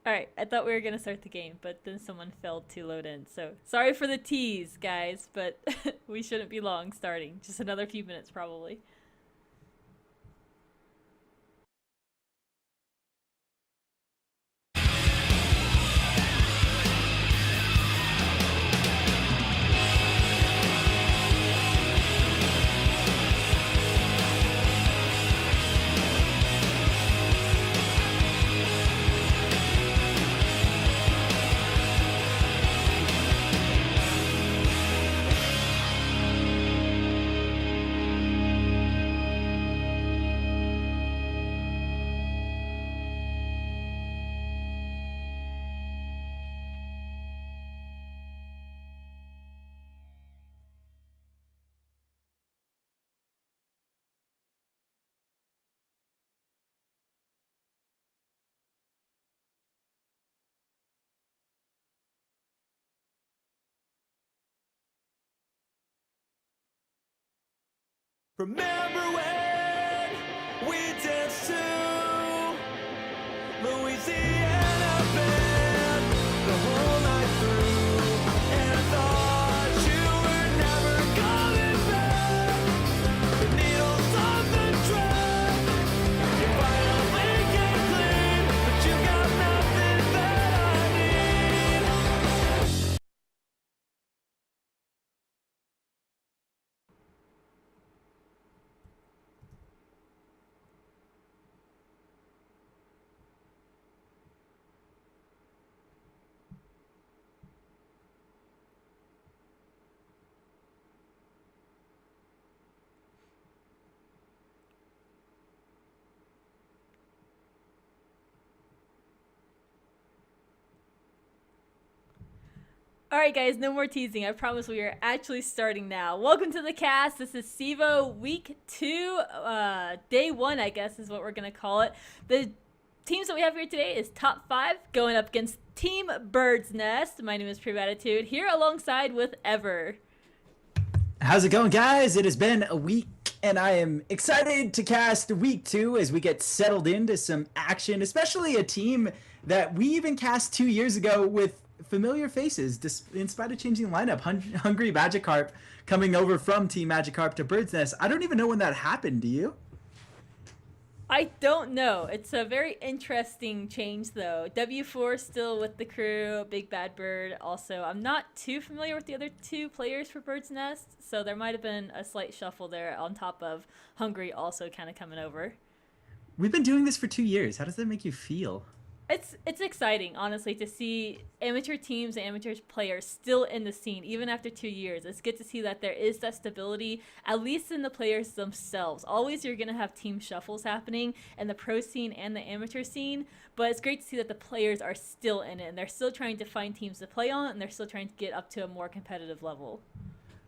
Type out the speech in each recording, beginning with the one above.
Alright, I thought we were gonna start the game, but then someone failed to load in. So sorry for the tease, guys, but we shouldn't be long starting. Just another few minutes, probably. Remember when we danced to Louisiana band the whole night through, and I thought you were never coming back. The needles on the track, you finally came clean, but you got nothing that I need. Alright, guys, no more teasing. I promise we are actually starting now. Welcome to the cast. This is CEVO Week 2, Day 1, I guess is what we're going to call it. The teams that we have here today is Top 5 going up against Team Bird's Nest. My name is Attitude, here alongside with Ever. How's it going, guys? It has been a week, and I am excited to cast week 2 as we get settled into some action, especially a team that we even cast 2 years ago with familiar faces, in spite of changing the lineup. Hungry Magikarp coming over from Team Magikarp to Bird's Nest. I don't even know when that happened. Do you? I don't know. It's a very interesting change, though. W4 still with the crew, Big Bad Bird also. I'm not too familiar with the other two players for Bird's Nest, so there might have been a slight shuffle there on top of Hungry also kind of coming over. We've been doing this for 2 years. How does that make you feel? It's exciting, honestly, to see amateur teams and amateur players still in the scene, even after 2 years. It's good to see that there is that stability, at least in the players themselves. Always you're going to have team shuffles happening in the pro scene and the amateur scene, but it's great to see that the players are still in it, and they're still trying to find teams to play on, and they're still trying to get up to a more competitive level.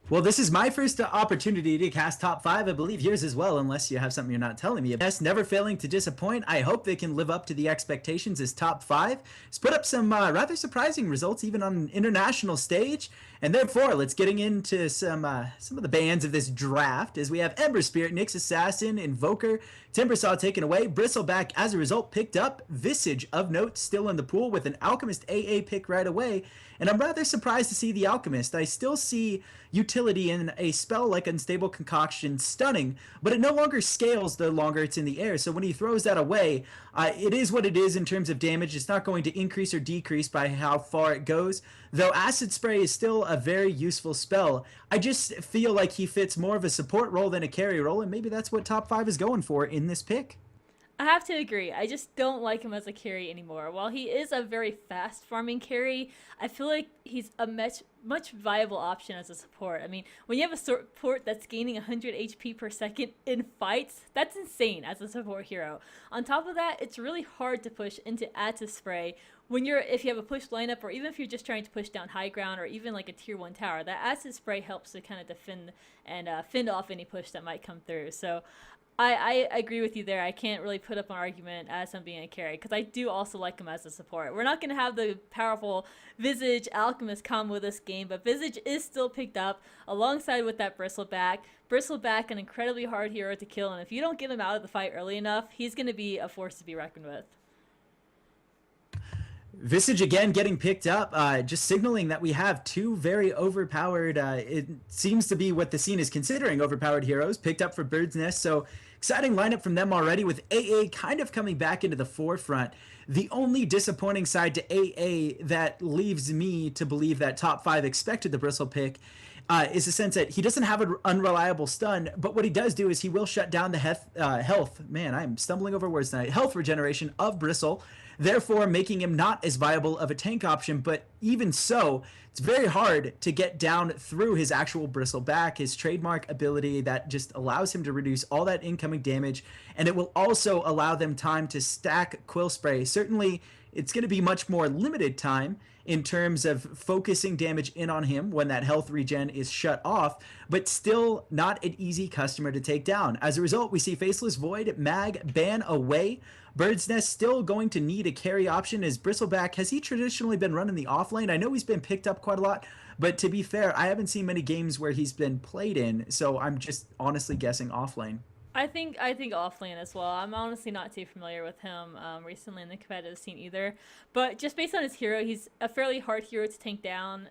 Well, this is my first opportunity to cast top 5. I believe yours as well, unless you have something you're not telling me. Yes, never failing to disappoint. I hope they can live up to the expectations as top 5. It's put up some rather surprising results, even on an international stage. And therefore, let's getting into some of the bands of this draft, as we have Ember Spirit, Nyx Assassin, Invoker, Timbersaw taken away, Bristleback as a result picked up, Visage of note still in the pool with an Alchemist AA pick right away. And I'm rather surprised to see the Alchemist. I still see utility in a spell like Unstable Concoction stunning, but it no longer scales the longer it's in the air. So when he throws that away, it is what it is in terms of damage. It's not going to increase or decrease by how far it goes. Though Acid Spray is still a very useful spell, I just feel like he fits more of a support role than a carry role, and maybe that's what top 5 is going for in this pick. I have to agree. I just don't like him as a carry anymore. While he is a very fast farming carry, I feel like he's a much viable option as a support. I mean, when you have a support that's gaining 100 HP per second in fights, that's insane as a support hero. On top of that, it's really hard to push into Acid Spray when if you have a push lineup, or even if you're just trying to push down high ground or even like a tier 1 tower. That Acid Spray helps to kind of defend and fend off any push that might come through. So I agree with you there. I can't really put up an argument as him being a carry, because I do also like him as a support. We're not going to have the powerful Visage Alchemist combo this game, but Visage is still picked up alongside with that Bristleback. Bristleback, an incredibly hard hero to kill, and if you don't get him out of the fight early enough, he's going to be a force to be reckoned with. Visage again getting picked up, just signaling that we have two very overpowered, it seems to be what the scene is considering overpowered heroes picked up for Bird's Nest. So exciting lineup from them already, with AA kind of coming back into the forefront. The only disappointing side to AA that leaves me to believe that top 5 expected the Bristle pick is the sense that he doesn't have an unreliable stun, but what he does do is he will shut down the health. Man, I'm stumbling over words tonight. Health regeneration of Bristle, therefore making him not as viable of a tank option. But even so, it's very hard to get down through his actual Bristle back, his trademark ability that just allows him to reduce all that incoming damage, and it will also allow them time to stack Quill Spray. Certainly, it's going to be much more limited time in terms of focusing damage in on him when that health regen is shut off, but still not an easy customer to take down. As a result, we see Faceless Void, Mag, Ban away. Bird's Nest still going to need a carry option. As Bristleback, has he traditionally been running the off lane? I know he's been picked up quite a lot, but to be fair, I haven't seen many games where he's been played in, so I'm just honestly guessing off lane. I think offlane as well. I'm honestly not too familiar with him recently in the competitive scene either. But just based on his hero, he's a fairly hard hero to tank down.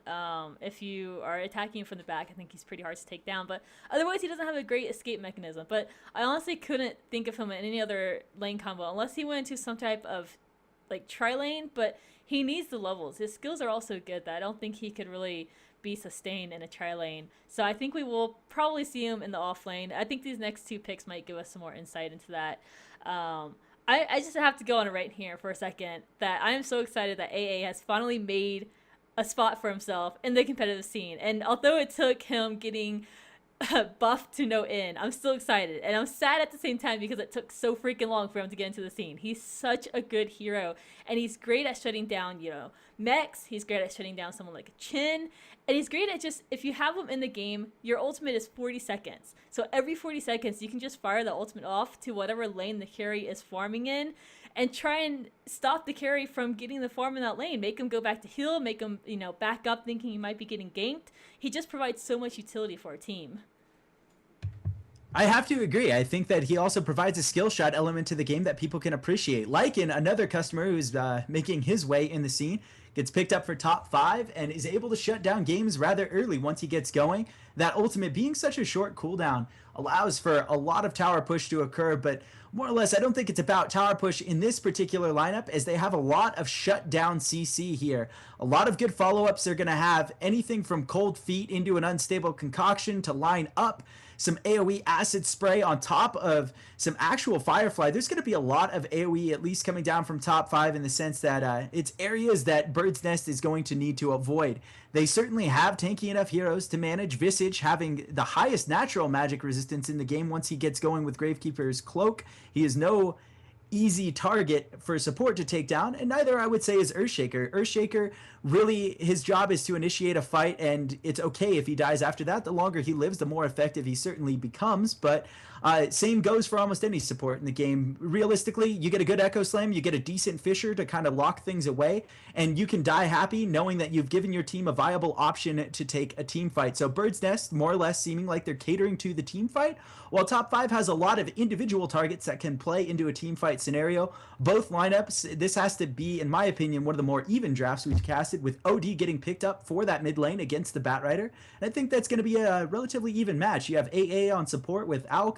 If you are attacking him from the back, I think he's pretty hard to take down. But otherwise, he doesn't have a great escape mechanism. But I honestly couldn't think of him in any other lane combo unless he went into some type of like tri-lane. But he needs the levels. His skills are also good that I don't think he could really be sustained in a tri-lane. So I think we will probably see him in the off lane. I think these next 2 picks might give us some more insight into that. I just have to go on a rant here for a second that I am so excited that AA has finally made a spot for himself in the competitive scene. And although it took him getting buffed to no end, I'm still excited. And I'm sad at the same time because it took so freaking long for him to get into the scene. He's such a good hero. And he's great at shutting down, mechs. He's great at shutting down someone like a Chin. And he's great at just, if you have him in the game, your ultimate is 40 seconds. So every 40 seconds, you can just fire the ultimate off to whatever lane the carry is farming in and try and stop the carry from getting the farm in that lane. Make him go back to heal, make him, back up thinking he might be getting ganked. He just provides so much utility for a team. I have to agree. I think that he also provides a skill shot element to the game that people can appreciate. Lycan, another customer who's making his way in the scene, gets picked up for top 5 and is able to shut down games rather early once he gets going. That ultimate, being such a short cooldown, allows for a lot of tower push to occur, but more or less, I don't think it's about tower push in this particular lineup, as they have a lot of shutdown CC here. A lot of good follow-ups. They're going to have anything from cold feet into an unstable concoction to line up some AoE acid spray on top of some actual Firefly. There's going to be a lot of AoE at least coming down from top 5 in the sense that it's areas that Bird's Nest is going to need to avoid. They certainly have tanky enough heroes to manage. Visage having the highest natural magic resistance in the game once he gets going with Gravekeeper's Cloak. He is no easy target for support to take down, and neither I would say is Earthshaker. Earthshaker, really, his job is to initiate a fight, and it's okay if he dies after that. The longer he lives, the more effective he certainly becomes, but same goes for almost any support in the game. Realistically, you get a good Echo Slam, you get a decent Fissure to kind of lock things away, and you can die happy knowing that you've given your team a viable option to take a team fight. So Bird's Nest, more or less seeming like they're catering to the team fight, while top 5 has a lot of individual targets that can play into a team fight scenario. Both lineups, this has to be, in my opinion, one of the more even drafts we've casted, with OD getting picked up for that mid lane against the Batrider. And I think that's going to be a relatively even match. You have AA on support with Alk,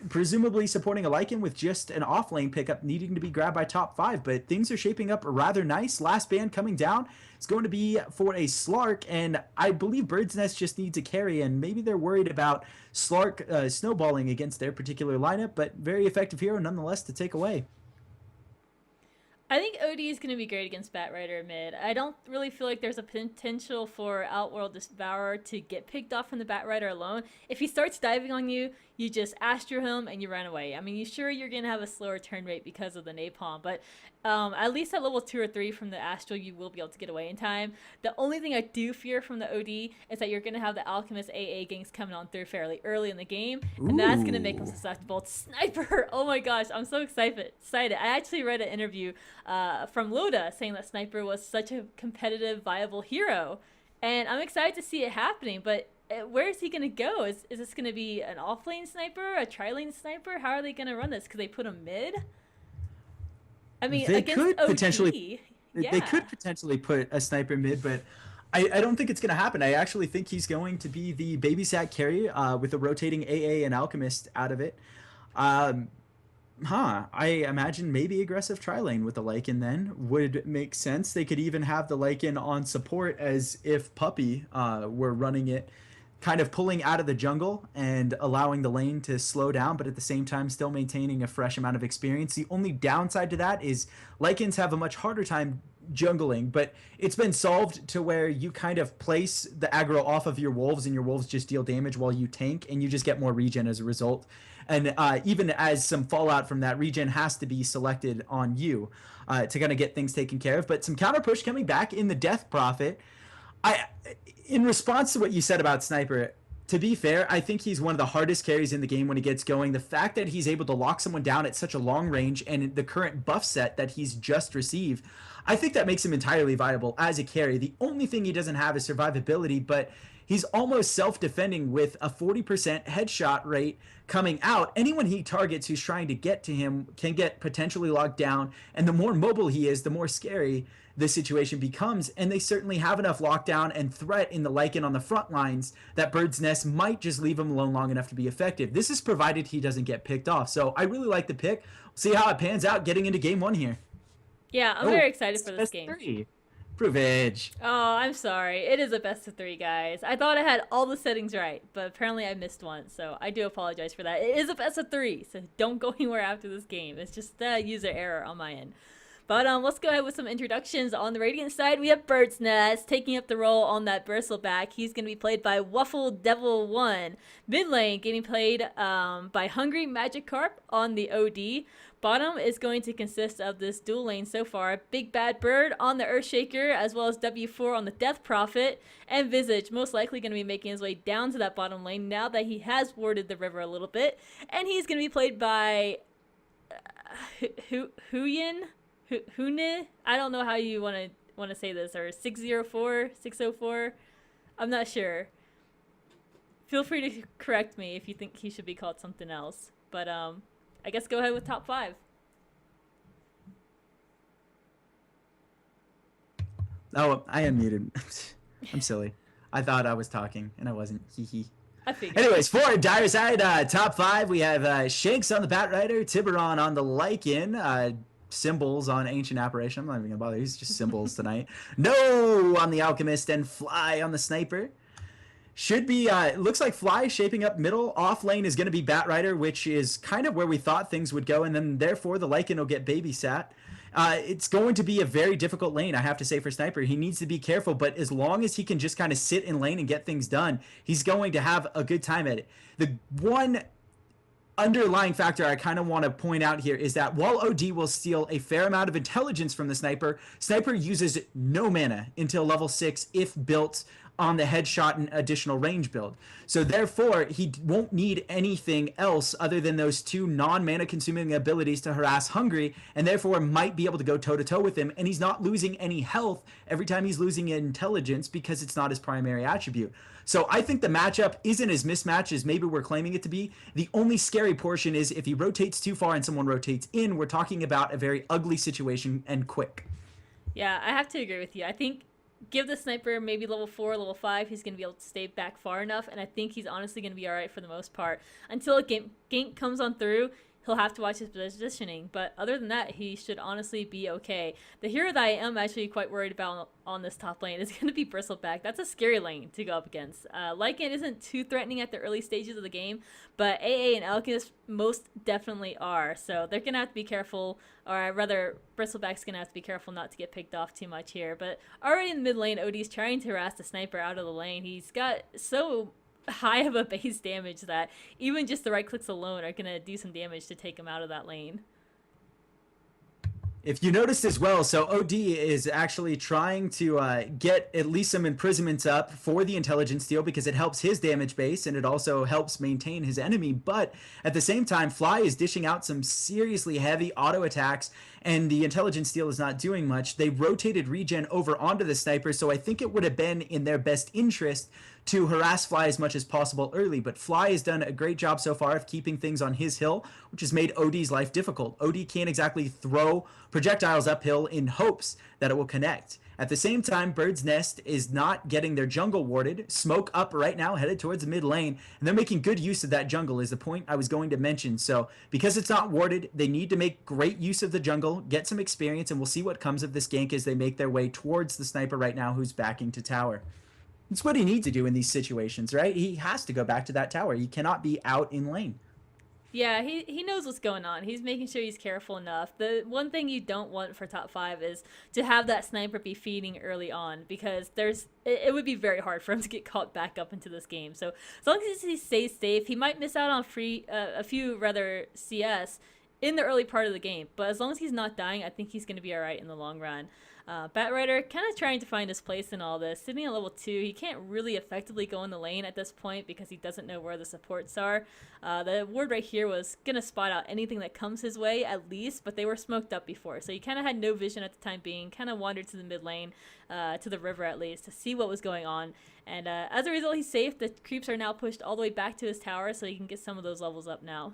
presumably supporting a Lycan with just an off lane pickup needing to be grabbed by top 5, but things are shaping up rather nice. Last ban coming down is going to be for a Slark, and I believe Bird's Nest just needs a carry, and maybe they're worried about Slark snowballing against their particular lineup, but very effective hero nonetheless to take away. I think OD is going to be great against Batrider mid. I don't really feel like there's a potential for Outworld Devourer to get picked off from the Batrider alone. If he starts diving on you, you just Astro him and you run away. I mean, you're going to have a slower turn rate because of the Napalm, but at least at level 2 or 3 from the Astral, you will be able to get away in time. The only thing I do fear from the OD is that you're going to have the Alchemist AA ganks coming on through fairly early in the game, and that's going to make him susceptible to Sniper. Oh my gosh, I'm so excited. I actually read an interview from Loda saying that Sniper was such a competitive, viable hero, and I'm excited to see it happening, but where is he going to go? Is this going to be an off-lane sniper, a tri-lane sniper? How are they going to run this? Could they put him mid? I mean, They against could OD, potentially. They Yeah. could potentially put a sniper mid, but I don't think it's going to happen. I actually think he's going to be the babysat carry with a rotating AA and Alchemist out of it. Um, I imagine maybe aggressive tri lane with the Lycan then would make sense. They could even have the Lycan on support as if Puppy were running it, kind of pulling out of the jungle and allowing the lane to slow down, but at the same time still maintaining a fresh amount of experience. The only downside to that is Lycans have a much harder time jungling, but it's been solved to where you kind of place the aggro off of your wolves and your wolves just deal damage while you tank and you just get more regen as a result. And even as some fallout from that, regen has to be selected on you to kind of get things taken care of. But some counter push coming back in the Death Prophet. In response to what you said about Sniper, to be fair, I think he's one of the hardest carries in the game when he gets going. The fact that he's able to lock someone down at such a long range and the current buff set that he's just received, I think that makes him entirely viable as a carry. The only thing he doesn't have is survivability, but he's almost self-defending with a 40% headshot rate coming out. Anyone he targets who's trying to get to him can get potentially locked down, and the more mobile he is, the more scary the situation becomes. And they certainly have enough lockdown and threat in the Lycan on the front lines that Bird's Nest might just leave him alone long enough to be effective. This is provided he doesn't get picked off. So I really like the pick. See how it pans out getting into game one here. Yeah, I'm very excited for this best game. three. Provage. Oh, I'm sorry. It is a best of 3, guys. I thought I had all the settings right, but apparently I missed one, so I do apologize for that. It is a best of 3, so don't go anywhere after this game. It's just a user error on my end. But let's go ahead with some introductions. On the Radiant side, we have Bird's Nest taking up the role on that Bristleback. He's going to be played by Waffle Devil 1. Mid lane getting played by Hungry Magikarp on the OD. Bottom is going to consist of this dual lane so far. Big Bad Bird on the Earthshaker, as well as W4 on the Death Prophet. And Visage most likely going to be making his way down to that bottom lane now that he has warded the river a little bit. And he's going to be played by Huyin? Hune? I don't know how you want to say this, or 604. I'm not sure. Feel free to correct me if you think he should be called something else. But I guess go ahead with top 5. Oh, I unmuted. I'm silly. I thought I was talking and I wasn't. Hee hee. I figured. Anyways, for Dire Side, top 5, we have Shanks on the Batrider, Tiburon on the Lycan, Symbols on Ancient Apparition. I'm not even gonna bother. He's just Symbols tonight. No on the Alchemist and Fly on the Sniper. Should be, looks like Fly shaping up middle. Off lane is going to be Batrider, which is kind of where we thought things would go, and then therefore the Lycan will get babysat. It's going to be a very difficult lane, I have to say, for Sniper. He needs to be careful, but as long as he can just kind of sit in lane and get things done, he's going to have a good time at it. The one underlying factor I kind of want to point out here is that while OD will steal a fair amount of intelligence from the Sniper, Sniper uses no mana until level 6 if built on the headshot and additional range build. So therefore, he won't need anything else other than those 2 non-mana consuming abilities to harass Hungry, and therefore might be able to go toe-to-toe with him, and he's not losing any health every time he's losing intelligence because it's not his primary attribute. So I think the matchup isn't as mismatched as maybe we're claiming it to be. The only scary portion is if he rotates too far and someone rotates in, we're talking about a very ugly situation and quick. Yeah, I have to agree with you. I think give the Sniper maybe level 4, level 5, he's going to be able to stay back far enough, and I think he's honestly going to be alright for the most part. Until a gank comes on through, he'll have to watch his positioning, but other than that, he should honestly be okay. The hero that I am actually quite worried about on this top lane is going to be Bristleback. That's a scary lane to go up against. Lycan isn't too threatening at the early stages of the game, but AA and Alchemist most definitely are, so they're going to have to be careful, or rather, Bristleback's going to have to be careful not to get picked off too much here. But already in the mid lane, OD's trying to harass the Sniper out of the lane. He's got so high of a base damage that even just the right clicks alone are going to do some damage to take him out of that lane. If you noticed as well, so OD is actually trying to get at least some imprisonments up for the intelligence steal because it helps his damage base and it also helps maintain his enemy. But at the same time, Fly is dishing out some seriously heavy auto attacks and the intelligence steal is not doing much. They rotated regen over onto the sniper, so I think it would have been in their best interest to harass Fly as much as possible early, but Fly has done a great job so far of keeping things on his hill, which has made OD's life difficult. OD can't exactly throw projectiles uphill in hopes that it will connect. At the same time, Bird's Nest is not getting their jungle warded. Smoke up right now, headed towards the mid lane, and they're making good use of that jungle is the point I was going to mention. So because it's not warded, they need to make great use of the jungle, get some experience, and we'll see what comes of this gank as they make their way towards the sniper right now who's backing to tower. It's what he needs to do in these situations, right? He has to go back to that tower. He cannot be out in lane. Yeah, he knows what's going on. He's making sure he's careful enough. The one thing you don't want for top 5 is to have that sniper be feeding early on, because it would be very hard for him to get caught back up into this game. So as long as he stays safe, he might miss out on a few rather CS in the early part of the game. But as long as he's not dying, I think he's going to be all right in the long run. Batrider kind of trying to find his place in all this. Sitting at level 2, he can't really effectively go in the lane at this point because he doesn't know where the supports are. The ward right here was going to spot out anything that comes his way at least, but they were smoked up before. So he kind of had no vision at the time being, kind of wandered to the mid lane, to the river at least, to see what was going on. And as a result, he's safe. The creeps are now pushed all the way back to his tower so he can get some of those levels up now.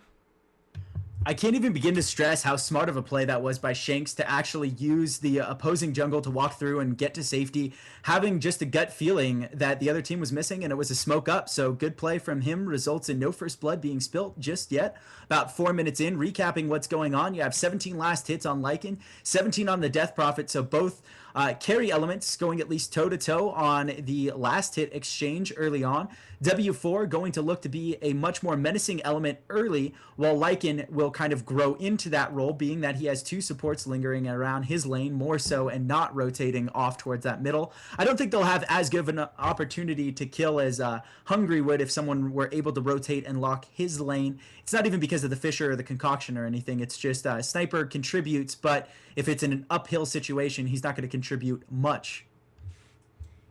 I can't even begin to stress how smart of a play that was by Shanks to actually use the opposing jungle to walk through and get to safety, having just a gut feeling that the other team was missing and it was a smoke up. So good play from him results in no first blood being spilt just yet. About 4 minutes in, recapping what's going on, you have 17 last hits on Lycan, 17 on the Death Prophet, so both carry elements going at least toe-to-toe on the last hit exchange early on. W4 going to look to be a much more menacing element early, while Lycan will kind of grow into that role, being that he has 2 supports lingering around his lane more so and not rotating off towards that middle. I don't think they'll have as good of an opportunity to kill as Hungry would if someone were able to rotate and lock his lane. It's not even because of the Fisher or the Concoction or anything. It's just Sniper contributes, but if it's in an uphill situation, he's not going to contribute much.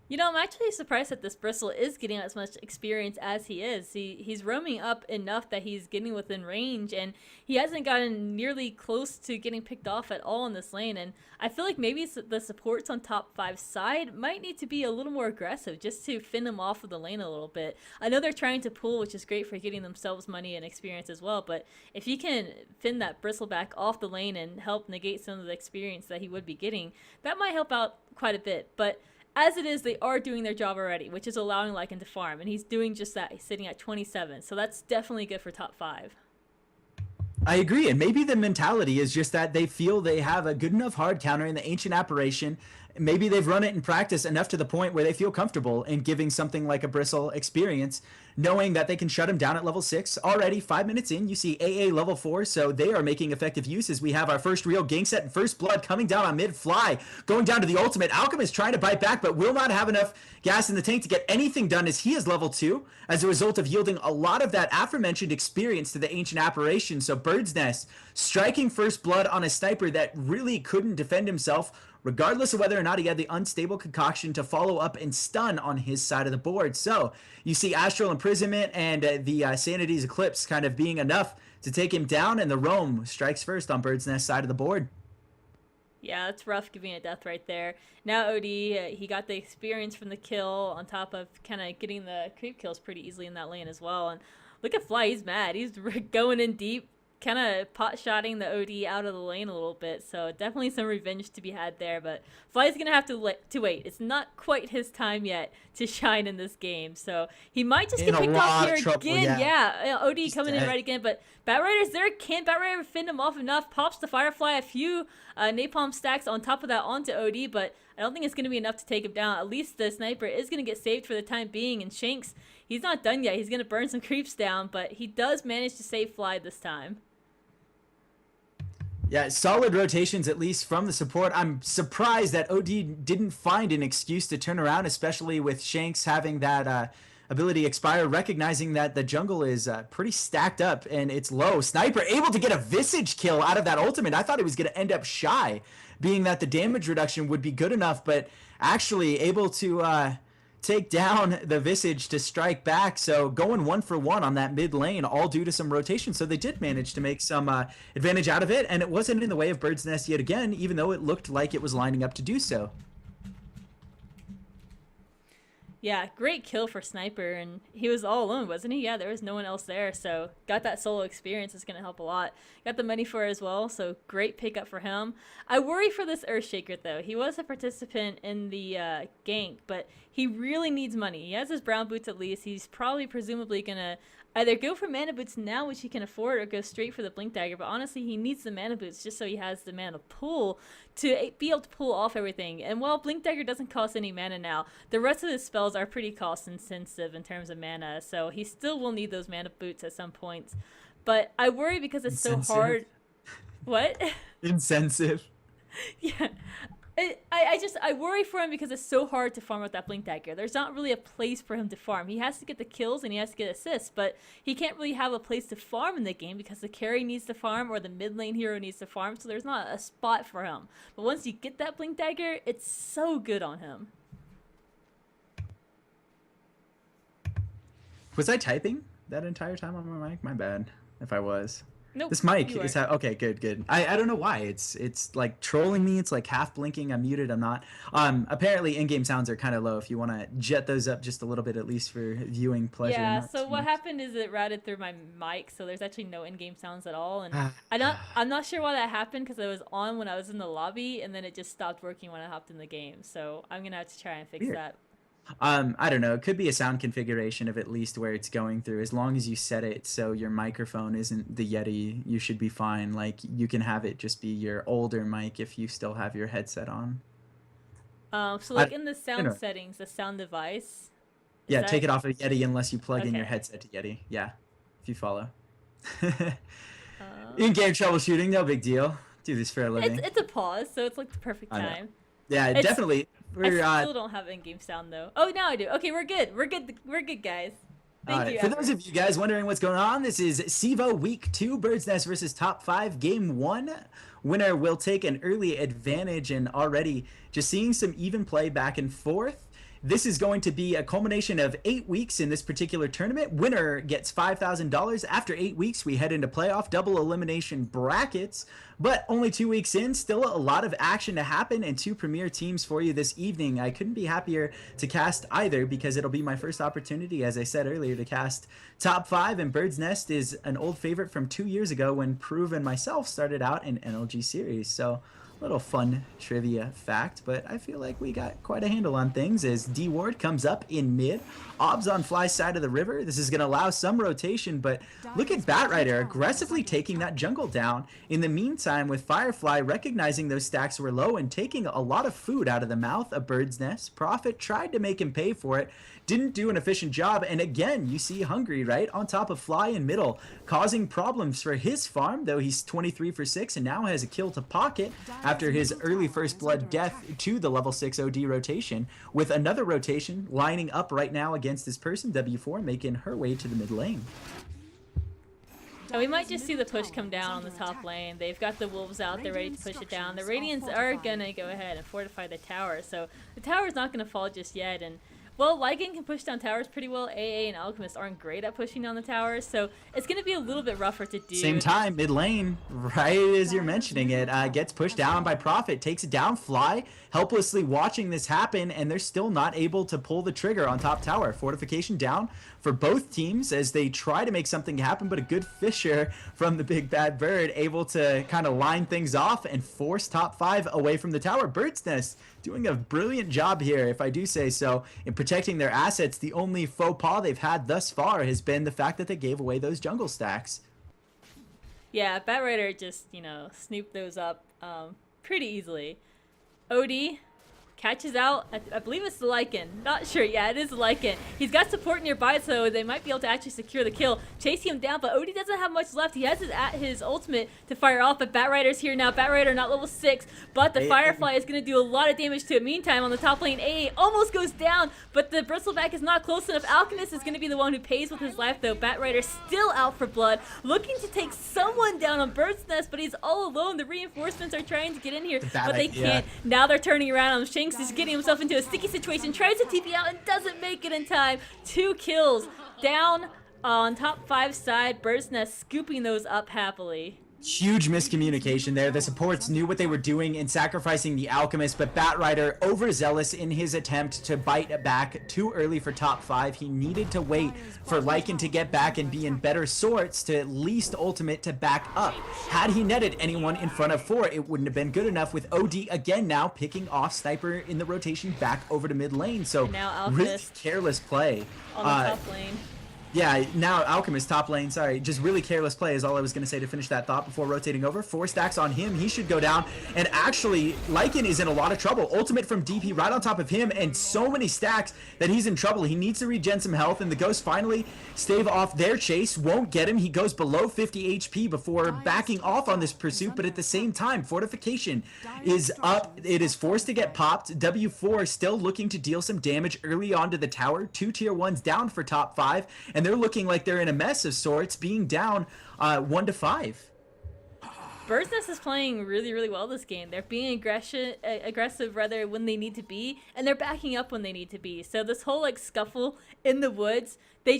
You know, I'm actually surprised that this Bristle is getting as much experience as he is. He's roaming up enough that he's getting within range, and he hasn't gotten nearly close to getting picked off at all in this lane. And I feel like maybe the supports on top 5 side might need to be a little more aggressive just to fin him off of the lane a little bit. I know they're trying to pull, which is great for getting themselves money and experience as well, but if you can fin that Bristle back off the lane and help negate some of the experience that he would be getting, that might help out quite a bit. But as it is, they are doing their job already, which is allowing Lycan to farm, and he's doing just that. He's sitting at 27, so that's definitely good for top 5. I agree, and maybe the mentality is just that they feel they have a good enough hard counter in the Ancient Apparition. Maybe they've run it in practice enough to the point where they feel comfortable in giving something like a Bristle experience, knowing that they can shut him down at level 6. Already 5 minutes in, you see AA level 4, so they are making effective use as we have our first real gank set and first blood coming down on mid. Fly going down to the ultimate. Alchemist trying to bite back, but will not have enough gas in the tank to get anything done as he is level 2 as a result of yielding a lot of that aforementioned experience to the Ancient Apparition. So Bird's Nest striking first blood on a sniper that really couldn't defend himself, regardless of whether or not he had the unstable Concoction to follow up and stun on his side of the board. So you see Astral Imprisonment and the Sanity's Eclipse kind of being enough to take him down, and the Roam strikes first on Bird's Nest side of the board. Yeah, that's rough giving a death right there. Now OD, he got the experience from the kill on top of kind of getting the creep kills pretty easily in that lane as well. And look at Fly, he's mad. He's going in deep, kind of pot-shotting the OD out of the lane a little bit, so definitely some revenge to be had there, but Fly's gonna have to wait. It's not quite his time yet to shine in this game, so he might just get picked off here again. Yeah, OD He's coming in right again, but Batrider's there. Can Batrider fend him off enough? Pops the Firefly, a few napalm stacks on top of that onto OD, but I don't think it's going to be enough to take him down. At least the sniper is going to get saved for the time being, and Shanks, he's not done yet. He's going to burn some creeps down, but he does manage to save Fly this time. Yeah, solid rotations, at least from the support. I'm surprised that OD didn't find an excuse to turn around, especially with Shanks having that ability expire, recognizing that the jungle is pretty stacked up and it's low. Sniper able to get a Visage kill out of that ultimate. I thought it was going to end up shy, being that the damage reduction would be good enough, but actually able to take down the Visage to strike back. So going 1-for-1 on that mid lane, all due to some rotation. So they did manage to make some advantage out of it, and it wasn't in the way of Bird's Nest yet again, even though it looked like it was lining up to do so. Yeah, great kill for Sniper, and he was all alone, wasn't he? Yeah, there was no one else there, so got that solo experience is going to help a lot. Got the money for it as well, so great pickup for him. I worry for this Earthshaker, though. He was a participant in the gank, but he really needs money. He has his brown boots at least. He's probably presumably going to either go for mana boots now, which he can afford, or go straight for the Blink Dagger. But honestly, he needs the mana boots just so he has the mana pool to be able to pull off everything. And while Blink Dagger doesn't cost any mana now, the rest of his spells are pretty cost intensive in terms of mana. So he still will need those mana boots at some points. But I worry because it's so hard. What? Insensitive. Yeah. I worry for him because it's so hard to farm with that Blink Dagger. There's not really a place for him to farm. He has to get the kills and he has to get assists, but he can't really have a place to farm in the game because the carry needs to farm or the mid lane hero needs to farm, so there's not a spot for him. But once you get that Blink Dagger, it's so good on him. Was I typing that entire time on my mic? My bad if I was. Nope, this mic is okay, good. I don't know why it's like trolling me. It's like half blinking. I'm muted. I'm not. Apparently in-game sounds are kind of low. If you want to jet those up just a little bit, at least for viewing pleasure. Yeah. So what happened is it routed through my mic, so there's actually no in-game sounds at all. And I'm not sure why that happened because it was on when I was in the lobby, and then it just stopped working when I hopped in the game. So I'm gonna have to try and fix that. I don't know. It could be a sound configuration of at least where it's going through. As long as you set it so your microphone isn't the Yeti, you should be fine. Like, you can have it just be your older mic if you still have your headset on. So like in the sound settings, the sound device. Yeah, take it off of Yeti unless you plug in your headset to Yeti. Yeah, if you follow. In-game troubleshooting, no big deal. Do this for a living. It's a pause, so it's like the perfect time. Yeah, definitely. I still don't have in-game sound though. Oh, now I do. Okay, we're good. We're good, guys. Thank you. For those of you guys wondering what's going on, this is CEVO Week 2, Bird's Nest versus Top 5, Game 1. Winner will take an early advantage, and already just seeing some even play back and forth. This is going to be a culmination of 8 weeks in this particular tournament. Winner gets $5,000. After 8 weeks, we head into playoff double elimination brackets. But only 2 weeks in, still a lot of action to happen and 2 premier teams for you this evening. I couldn't be happier to cast either because it'll be my first opportunity, as I said earlier, to cast Top 5. And Bird's Nest is an old favorite from 2 years ago when Prove and myself started out in NLG series. So little fun trivia fact, but I feel like we got quite a handle on things as D Ward comes up in mid. Obs on Fly's side of the river. This is going to allow some rotation, but look at Batrider aggressively taking that jungle down. In the meantime, with Firefly recognizing those stacks were low and taking a lot of food out of the mouth of Bird's Nest. Prophet tried to make him pay for it, didn't do an efficient job, and again, you see Hungry right on top of Fly in middle, causing problems for his farm, though he's 23 for 6 and now has a kill to pocket after his early first blood death to the level 6 OD rotation, with another rotation lining up right now against this person, W4, making her way to the mid lane. And we might just see the push come down on the top lane. They've got the wolves out, they're ready to push it down. The Radiants are gonna go ahead and fortify the tower, so the tower's not gonna fall just yet. And well, Lycan can push down towers pretty well. AA and Alchemist aren't great at pushing down the towers, so it's going to be a little bit rougher to do. Same time, mid lane, right as you're mentioning it, gets pushed down by Prophet, takes it down. Fly helplessly watching this happen, and they're still not able to pull the trigger on top tower. Fortification down for both teams as they try to make something happen, but a good Fisher from the big bad bird able to kind of line things off and force Top 5 away from the tower. Bird's Nest doing a brilliant job here, if I do say so, in protecting their assets. The only faux pas they've had thus far has been the fact that they gave away those jungle stacks. Yeah, Batrider just, snooped those up pretty easily. OD catches out, I believe it's the Lycan. Not sure. Yeah, it is the Lycan. He's got support nearby, so they might be able to actually secure the kill. Chasing him down, but Odie doesn't have much left. He has his ultimate to fire off, but Batrider's here now. Batrider not level 6, but the Firefly is going to do a lot of damage to it. Meantime, on the top lane, AA almost goes down, but the Bristleback is not close enough. Alchemist is going to be the one who pays with his life, though. Batrider still out for blood, looking to take someone down on Bird's Nest, but he's all alone. The reinforcements are trying to get in here, but they can't. Now they're turning around on Shanks. Alchemist is getting himself into a sticky situation, tries to TP out and doesn't make it in time. 2 kills down on top 5 side. Bird's Nest scooping those up happily. Huge miscommunication there. The supports knew what they were doing in sacrificing the Alchemist, but Batrider overzealous in his attempt to bite back too early for top 5. He needed to wait for Lycan to get back and be in better sorts to at least ultimate to back up. Had he netted anyone in front of 4, it wouldn't have been good enough, with OD again now picking off Sniper in the rotation back over to mid lane. So now really Alchemist careless play. on the top lane. Yeah, now Alchemist top lane, sorry. Just really careless play is all I was going to say to finish that thought before rotating over. 4 stacks on him. He should go down. And actually, Lycan is in a lot of trouble. Ultimate from DP right on top of him, and so many stacks that he's in trouble. He needs to regen some health, and the Ghosts finally stave off their chase. Won't get him. He goes below 50 HP before backing off on this pursuit, but at the same time, Fortification is up. It is forced to get popped. W4 still looking to deal some damage early on to the tower. 2 tier 1s down for top 5, and they're looking like they're in a mess of sorts, being down 1-5. Bird's Nest is playing really, really well this game. They're being aggressive rather when they need to be, and they're backing up when they need to be. So this whole like scuffle in the woods, they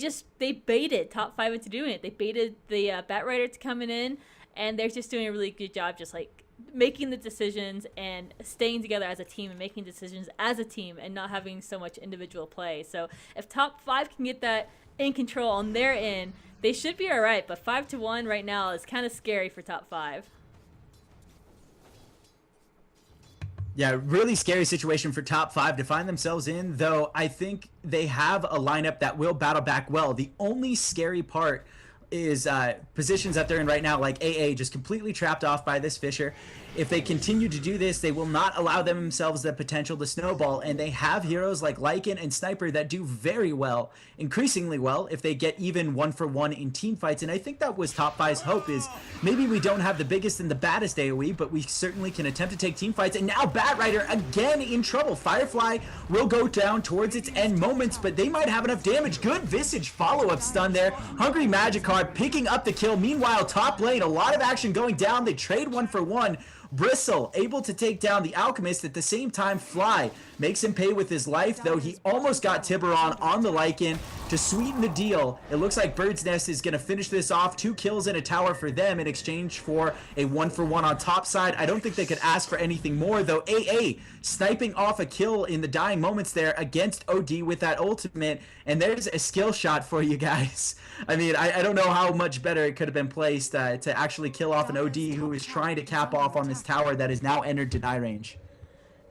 baited top 5 into doing it. They baited the Batrider to coming in, and they're just doing a really good job just like making the decisions and staying together as a team and making decisions as a team and not having so much individual play. So if top 5 can get that in control on their end, they should be all right. But 5-1 right now is kind of scary for top 5. Yeah, really scary situation for top 5 to find themselves in, though I think they have a lineup that will battle back well. The only scary part is positions that they're in right now, like AA, just completely trapped off by this Fissure. If they continue to do this, they will not allow themselves the potential to snowball, and they have heroes like Lycan and Sniper that do very well, increasingly well, if they get even 1-for-1 in team fights. And I think that was top 5's hope, is maybe we don't have the biggest and the baddest AoE, but we certainly can attempt to take team fights. And now Batrider again in trouble. Firefly will go down towards its end moments, but they might have enough damage. Good Visage follow-up stun there. Hungry Magikarp picking up the kill. Meanwhile, top lane, a lot of action going down. They trade 1-for-1. Bristle able to take down the Alchemist. At the same time, Fly makes him pay with his life, though he almost got Tiburon on the Lycan to sweeten the deal. It looks like Bird's Nest is going to finish this off. 2 kills in a tower for them in exchange for a 1-for-1 on top side. I don't think they could ask for anything more, though. AA sniping off a kill in the dying moments there against OD with that ultimate, and there's a skill shot for you guys. I mean, I don't know how much better it could have been placed to actually kill off an OD who is trying to cap off on this tower that is now entered deny range.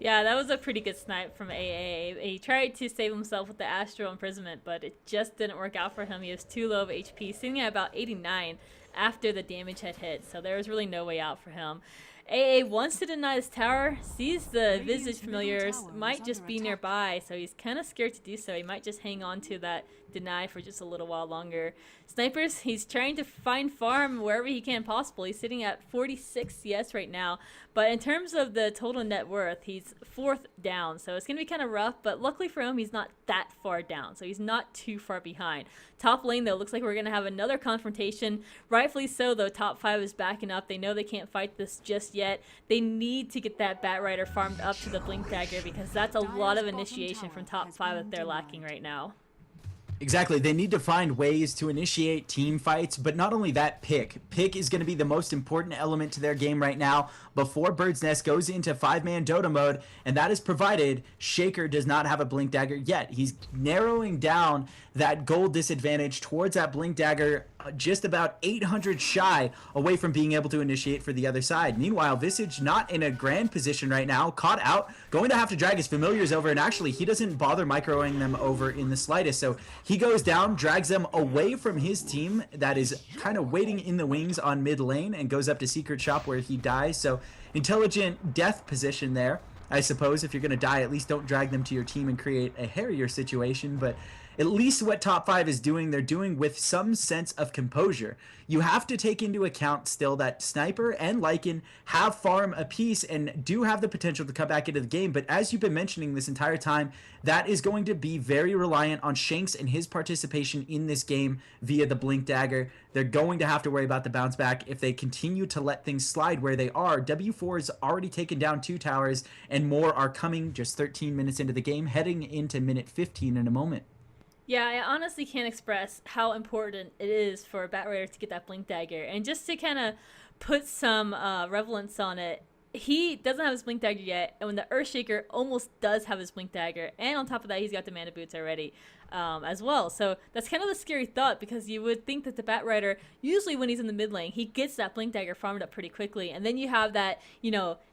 Yeah, that was a pretty good snipe from AA. He tried to save himself with the Astral Imprisonment, but it just didn't work out for him. He was too low of HP, sitting at about 89 after the damage had hit, so there was really no way out for him. AA wants to deny this tower, sees the Visage Familiars might just be nearby, so he's kind of scared to do so. He might just hang on to that deny for just a little while longer. Snipers, he's trying to find farm wherever he can possible. He's sitting at 46 CS right now, but in terms of the total net worth, he's 4th down, so it's going to be kind of rough, but luckily for him, he's not that far down, so he's not too far behind. Top lane, though, looks like we're going to have another confrontation. Rightfully so, though. Top 5 is backing up. They know they can't fight this just yet. They need to get that Batrider farmed up to the Blink Dagger, because that's a lot of initiation from top 5 that they're lacking right now. Exactly. They need to find ways to initiate team fights, but not only that, pick is going to be the most important element to their game right now before Bird's Nest goes into 5-man Dota mode, and that is provided Shaker does not have a Blink Dagger yet. He's narrowing down that gold disadvantage towards that Blink Dagger, just about 800 shy away from being able to initiate for the other side. Meanwhile, Visage not in a grand position right now, caught out, going to have to drag his familiars over, and actually he doesn't bother microing them over in the slightest. So he goes down, drags them away from his team that is kind of waiting in the wings on mid lane, and goes up to Secret Shop where he dies. So intelligent death position there. I suppose if you're going to die, at least don't drag them to your team and create a hairier situation. But at least what top 5 is doing, they're doing with some sense of composure. You have to take into account still that Sniper and Lycan have farm apiece and do have the potential to come back into the game, but as you've been mentioning this entire time, that is going to be very reliant on Shanks and his participation in this game via the Blink Dagger. They're going to have to worry about the bounce back if they continue to let things slide where they are. W4 has already taken down 2 towers, and more are coming just 13 minutes into the game, heading into minute 15 in a moment. Yeah, I honestly can't express how important it is for Batrider to get that Blink Dagger. And just to kind of put some relevance on it, he doesn't have his Blink Dagger yet, and when the Earthshaker almost does have his Blink Dagger, and on top of that, he's got the Mana Boots already as well. So that's kind of the scary thought, because you would think that the Batrider, usually when he's in the mid lane, he gets that Blink Dagger farmed up pretty quickly, and then you have that,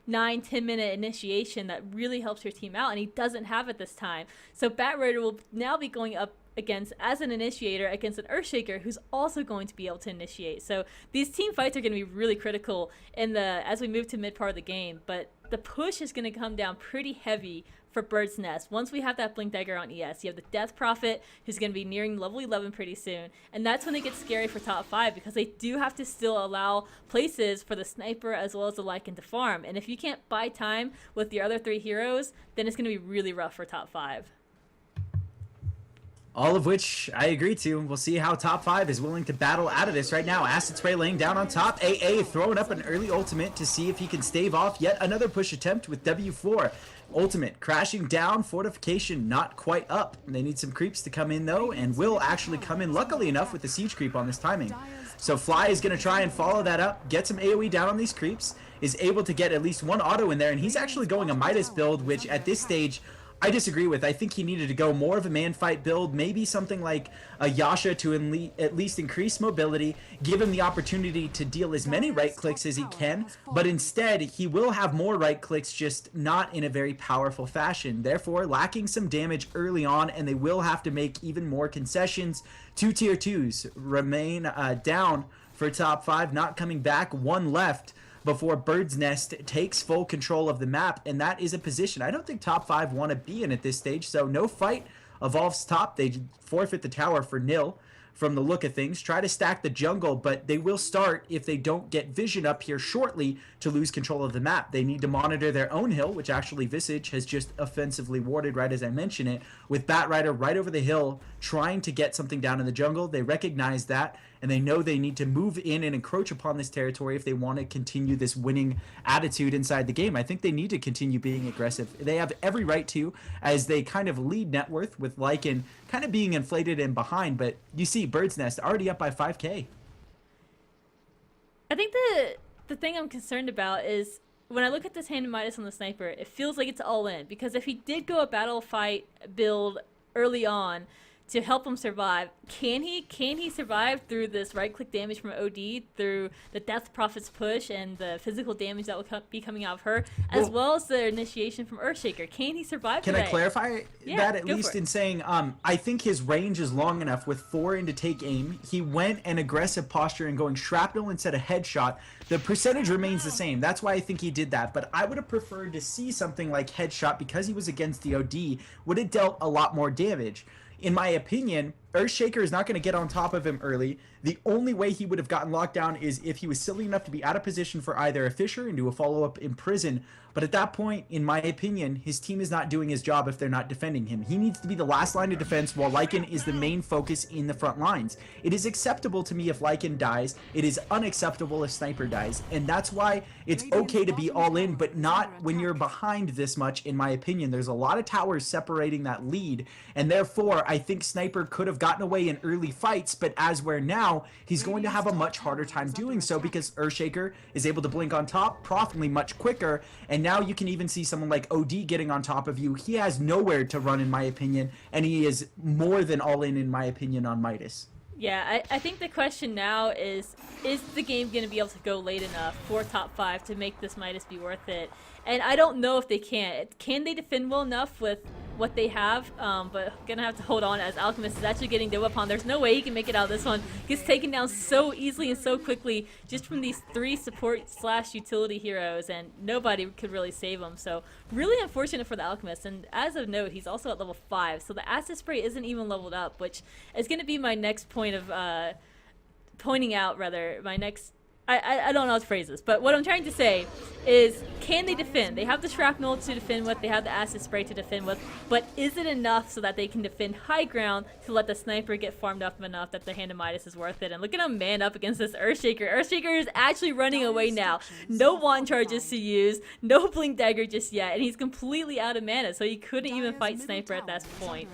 9-10 minute initiation that really helps your team out, and he doesn't have it this time. So Batrider will now be going up against, as an initiator, against an Earthshaker who's also going to be able to initiate. So these team fights are going to be really critical as we move to mid part of the game, but the push is going to come down pretty heavy for Bird's Nest. Once we have that Blink Dagger on ES, you have the Death Prophet, who's going to be nearing level 11 pretty soon, and that's when it gets scary for top 5, because they do have to still allow places for the Sniper as well as the Lycan to farm, and if you can't buy time with the other 3 heroes, then it's going to be really rough for top 5. All of which I agree to. We'll see how top 5 is willing to battle out of this right now. Acid Spray laying down on top. AA throwing up an early ultimate to see if he can stave off yet another push attempt with W4. Ultimate crashing down, fortification not quite up. They need some creeps to come in though, and will actually come in luckily enough with the siege creep on this timing. So Fly is going to try and follow that up, get some AoE down on these creeps, is able to get at least 1 auto in there, and he's actually going a Midas build, which at this stage I disagree with. I think he needed to go more of a man fight build, maybe something like a Yasha to at least increase mobility, give him the opportunity to deal as many right clicks as he can, but instead he will have more right clicks, just not in a very powerful fashion, therefore lacking some damage early on, and they will have to make even more concessions. 2 tier 2s remain down for top 5, not coming back, 1 left before Bird's Nest takes full control of the map, and that is a position I don't think top 5 want to be in at this stage. So no fight evolves top. They forfeit the tower for nil from the look of things. Try to stack the jungle, but they will start, if they don't get vision up here shortly, to lose control of the map. They need to monitor their own hill, which actually Visage has just offensively warded right as I mention it, with Batrider right over the hill trying to get something down in the jungle. They recognize that, and they know they need to move in and encroach upon this territory if they want to continue this winning attitude inside the game. I think they need to continue being aggressive. They have every right to, as they kind of lead net worth, with Lycan kind of being inflated and behind, but you see Bird's Nest already up by 5k. I think the thing I'm concerned about is when I look at this hand of Midas on the Sniper, it feels like it's all in, because if he did go a battle fight build early on to help him survive, can he survive through this right click damage from OD, through the Death Prophet's push and the physical damage that will be coming out of her, as well as the initiation from Earthshaker? Can he survive? Can I clarify that at go least for it. in saying I think his range is long enough with 4 in to take aim. He went an aggressive posture and going shrapnel instead of headshot. The percentage remains the same. That's why I think he did that, but I would have preferred to see something like headshot, because he was against the OD, would have dealt a lot more damage. In my opinion, Earthshaker is not going to get on top of him early. The only way he would have gotten locked down is if he was silly enough to be out of position for either a Fissure and do a follow-up in prison. But at that point, in my opinion, his team is not doing his job if they're not defending him. He needs to be the last line of defense, while Lycan is the main focus in the front lines. It is acceptable to me if Lycan dies. It is unacceptable if Sniper dies. And that's why it's okay to be all in, but not when you're behind this much, in my opinion. There's a lot of towers separating that lead, and therefore I think Sniper could have gotten away in early fights, but as we're now, he's going to have a much harder time doing so, because Earthshaker is able to blink on top profitably much quicker, and now you can even see someone like OD getting on top of you. He has nowhere to run, in my opinion, and he is more than all in my opinion, on Midas. Yeah, I think the question now is the game going to be able to go late enough for top 5 to make this Midas be worth it? And I don't know if they can. Can they defend well enough with what they have, but gonna have to hold on as Alchemist is actually getting dove upon. There's no way he can make it out of this one. Gets taken down so easily and so quickly just from these 3 support slash utility heroes, and nobody could really save him. So really unfortunate for the Alchemist. And as of note, he's also at level 5, so the acid spray isn't even leveled up, which is gonna be my next point of pointing out, rather, my next, I don't know how to phrase this, but what I'm trying to say is, can they defend? They have the shrapnel to defend with, they have the acid spray to defend with, but is it enough so that they can defend high ground to let the sniper get farmed up enough that the Hand of Midas is worth it? And look at him man up against this Earthshaker. Earthshaker is actually running away now. No wand charges to use, no blink dagger just yet, and he's completely out of mana, so he couldn't even fight sniper at that point.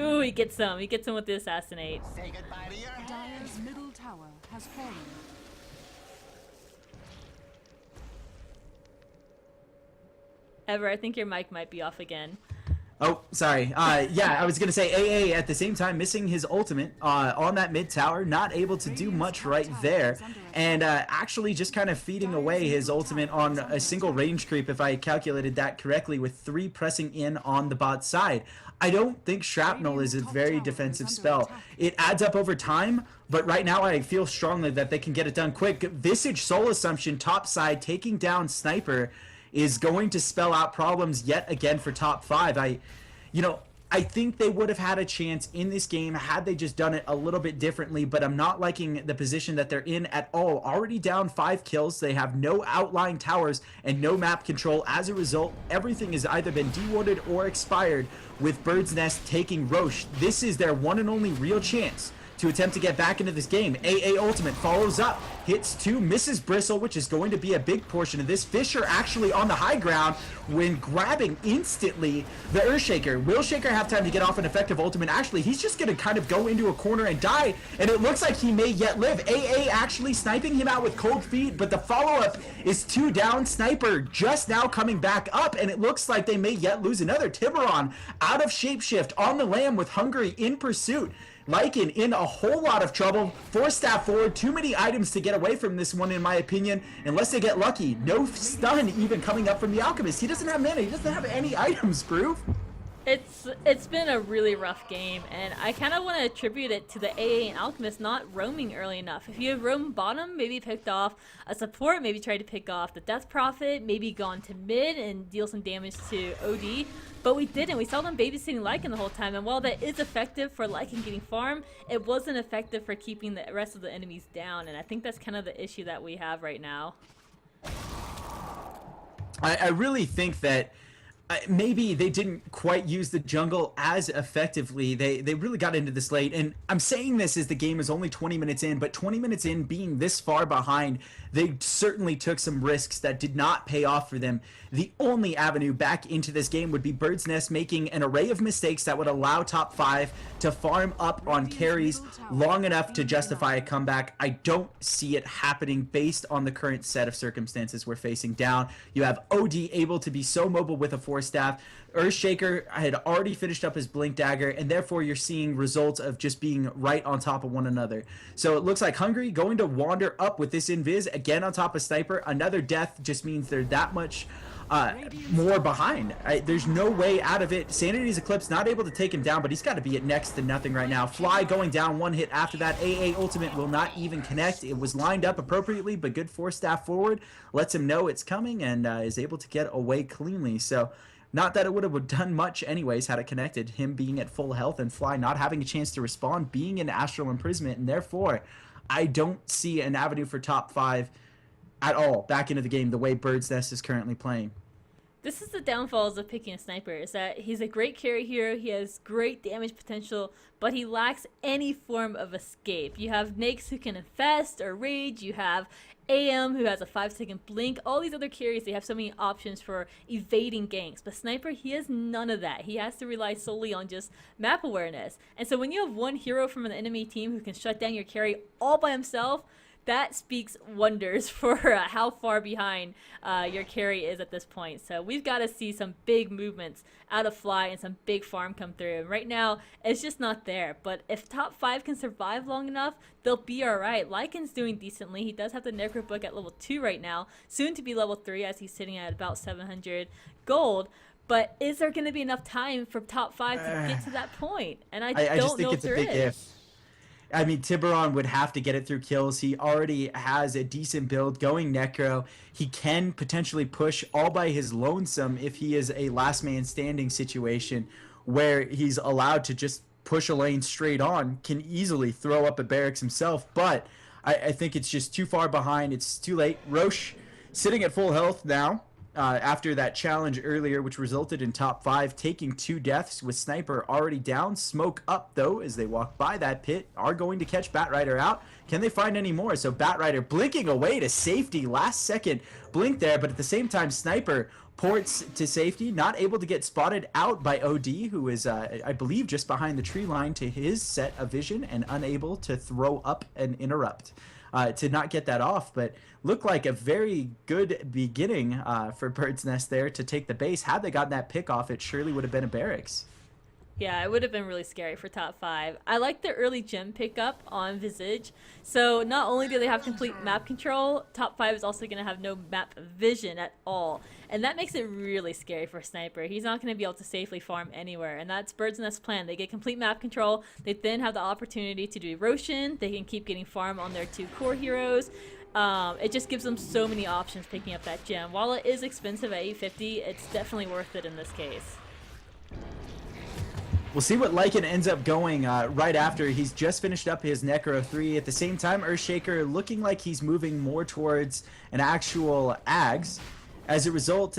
Ooh, he gets him with the assassinate. Say goodbye to your head. Dire's middle tower has fallen. Ever, I think your mic might be off again. Oh, sorry. Yeah, I was going to say AA at the same time missing his ultimate on that mid tower, not able to do much right there, and actually just kind of feeding away his ultimate on a single range creep, if I calculated that correctly, with 3 pressing in on the bot side. I don't think Shrapnel is a very defensive spell. It adds up over time, but right now I feel strongly that they can get it done quick. Visage Soul Assumption top side taking down Sniper is going to spell out problems yet again for top 5. I think they would have had a chance in this game had they just done it a little bit differently, but I'm not liking the position that they're in at all. Already down 5 kills. They have no outlying towers and no map control. As a result, everything has either been dewarded or expired, with Bird's Nest taking Roche. This is their one and only real chance to attempt to get back into this game. AA ultimate follows up, hits 2, misses Bristle, which is going to be a big portion of this. Fisher actually on the high ground when grabbing instantly the Earthshaker. Will Shaker have time to get off an effective ultimate? Actually, he's just going to kind of go into a corner and die, and it looks like he may yet live. AA actually sniping him out with cold feet, but the follow-up is 2 down. Sniper just now coming back up, and it looks like they may yet lose another. Tiburon out of shapeshift on the lamb with Hungary in pursuit. Lycan in a whole lot of trouble. 4 staff forward. Too many items to get away from this one, in my opinion, unless they get lucky. No stun even coming up from the Alchemist. He doesn't have mana. He doesn't have any items, Groove. It's been a really rough game, and I kind of want to attribute it to the AA and Alchemist not roaming early enough. If you had roamed bottom, maybe picked off a support, maybe tried to pick off the Death Prophet, maybe gone to mid and deal some damage to OD, but we didn't. We saw them babysitting Lycan the whole time, and while that is effective for Lycan getting farm, it wasn't effective for keeping the rest of the enemies down, and I think that's kind of the issue that we have right now. I really think that maybe they didn't quite use the jungle as effectively. They really got into this late, and I'm saying this as the game is only 20 minutes in, but 20 minutes in, being this far behind, they certainly took some risks that did not pay off for them. The only avenue back into this game would be Bird's Nest making an array of mistakes that would allow top 5 to farm up on carries long enough to justify a comeback. I don't see it happening based on the current set of circumstances we're facing down. You have OD able to be so mobile with a 4 staff. Earthshaker had already finished up his Blink Dagger, and therefore you're seeing results of just being right on top of one another. So it looks like Hungry going to wander up with this Invis, again on top of Sniper. Another death just means they're that much more behind. There's no way out of it. Sanity's Eclipse not able to take him down, but he's got to be at next to nothing right now. Fly going down 1 hit after that. AA ultimate will not even connect. It was lined up appropriately, but good 4 staff forward lets him know it's coming, and is able to get away cleanly. So not that it would have done much anyways had it connected. Him being at full health and Fly not having a chance to respond, being in Astral Imprisonment, and therefore I don't see an avenue for top 5 at all back into the game the way Bird's Nest is currently playing. This is the downfalls of picking a sniper, is that he's a great carry hero, he has great damage potential, but he lacks any form of escape. You have Nakes who can infest or rage, you have AM who has a 5-second blink, all these other carries, they have so many options for evading ganks, but Sniper, he has none of that. He has to rely solely on just map awareness. And so when you have one hero from an enemy team who can shut down your carry all by himself, that speaks wonders for how far behind your carry is at this point. So we've got to see some big movements out of Fly and some big farm come through. And right now, it's just not there. But if top 5 can survive long enough, they'll be all right. Lycan's doing decently. He does have the Necro Book at level 2 right now, soon to be level 3 as he's sitting at about 700 gold. But is there going to be enough time for top 5 to get to that point? And I I don't just think know it's if a there big is. if. I mean, Tiburon would have to get it through kills. He already has a decent build going Necro. He can potentially push all by his lonesome if he is a last man standing situation where he's allowed to just push a lane straight on, can easily throw up a barracks himself. But I think it's just too far behind. It's too late. Roche sitting at full health now. After that challenge earlier, which resulted in top 5, taking 2 deaths with Sniper already down. Smoke up, though, as they walk by that pit, are going to catch Batrider out. Can they find any more? So Batrider blinking away to safety. Last second blink there, but at the same time, Sniper ports to safety, not able to get spotted out by OD, who is, I believe, just behind the tree line to his set of vision and unable to throw up and interrupt. To not get that off, but looked like a very good beginning for Bird's Nest there to take the base. Had they gotten that pick off, it surely would have been a barracks. Yeah, it would have been really scary for top 5. I like the early gem pickup on Visage. So not only do they have complete map control, top 5 is also going to have no map vision at all. And that makes it really scary for Sniper. He's not going to be able to safely farm anywhere. And that's Bird's Nest plan. They get complete map control. They then have the opportunity to do Roshan. They can keep getting farm on their 2 core heroes. It just gives them so many options picking up that gem. While it is expensive at 850, it's definitely worth it in this case. We'll see what Lycan ends up going right after. He's just finished up his Necro 3. At the same time, Earthshaker looking like he's moving more towards an actual Ags. As a result,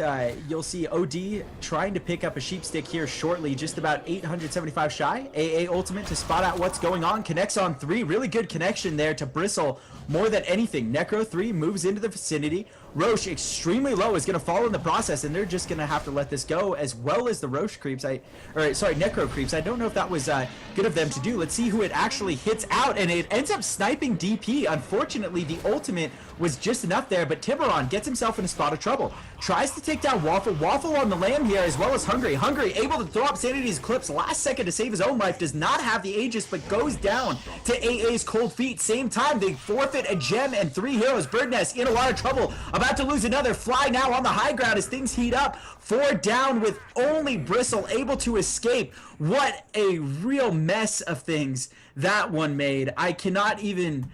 you'll see OD trying to pick up a Sheepstick here shortly, just about 875 shy. AA ultimate to spot out what's going on, connects on 3. Really good connection there to Bristle more than anything. Necro 3 moves into the vicinity. Roche extremely low is going to fall in the process, and they're just going to have to let this go, as well as the Roche creeps. Necro creeps. I don't know if that was good of them to do. Let's see who it actually hits out, and it ends up sniping DP. Unfortunately, the ultimate was just enough there, but Tiburon gets himself in a spot of trouble. Tries to take down Waffle. Waffle on the lamb here, as well as Hungry. Hungry able to throw up Sanity's clips last second to save his own life. Does not have the Aegis, but goes down to AA's cold feet. Same time, they forfeit a gem and 3 heroes. Bird Nest in a lot of trouble. About to lose another. Fly now on the high ground as things heat up. 4 down with only Bristle able to escape. What a real mess of things that one made. I cannot even...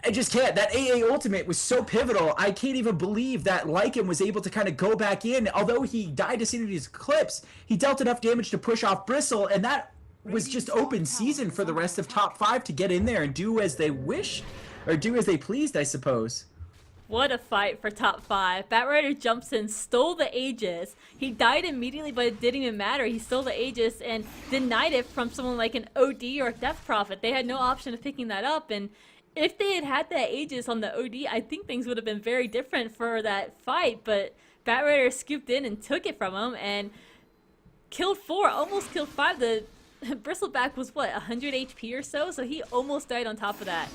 I just can't. That AA ultimate was so pivotal. I can't even believe that Lycan was able to kind of go back in. Although he died to Sanity's clips, he dealt enough damage to push off Bristle, and that was just open season for the rest of top 5 to get in there and do as they wished, or do as they pleased, I suppose. What a fight for top 5. Batrider jumps in, stole the Aegis. He died immediately, but it didn't even matter. He stole the Aegis and denied it from someone like an OD or a Death Prophet. They had no option of picking that up, and if they had that Aegis on the OD, I think things would have been very different for that fight, but Batrider scooped in and took it from him and killed 4, almost killed 5. The Bristleback was, what, 100 HP or so? So he almost died on top of that.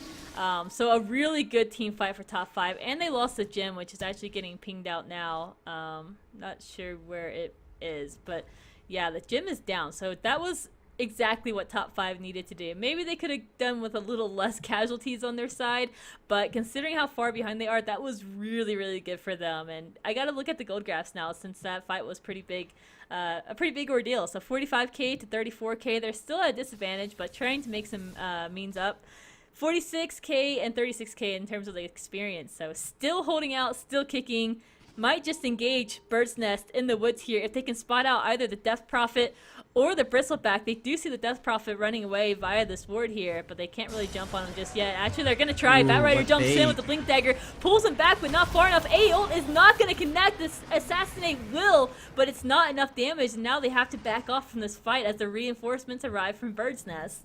So a really good team fight for top 5. And they lost the gem, which is actually getting pinged out now. Not sure where it is. But yeah, the gem is down. So that was exactly what top 5 needed to do. Maybe they could have done with a little less casualties on their side, but considering how far behind they are, that was really, really good for them. And I gotta look at the gold graphs now, since that fight was pretty big, a pretty big ordeal. So 45k to 34k, they're still at a disadvantage, but trying to make some means up. 46k and 36k in terms of the experience, so still holding out, still kicking. Might just engage Bird's Nest in the woods here if they can spot out either the Death Prophet or the Bristleback. They do see the Death Prophet running away via this ward here, but they can't really jump on him just yet. Actually, they're going to try. Batrider jumps in with the Blink Dagger, pulls him back, but not far enough. A-ult is not going to connect. This Assassinate will, but it's not enough damage, and now they have to back off from this fight as the reinforcements arrive from Bird's Nest.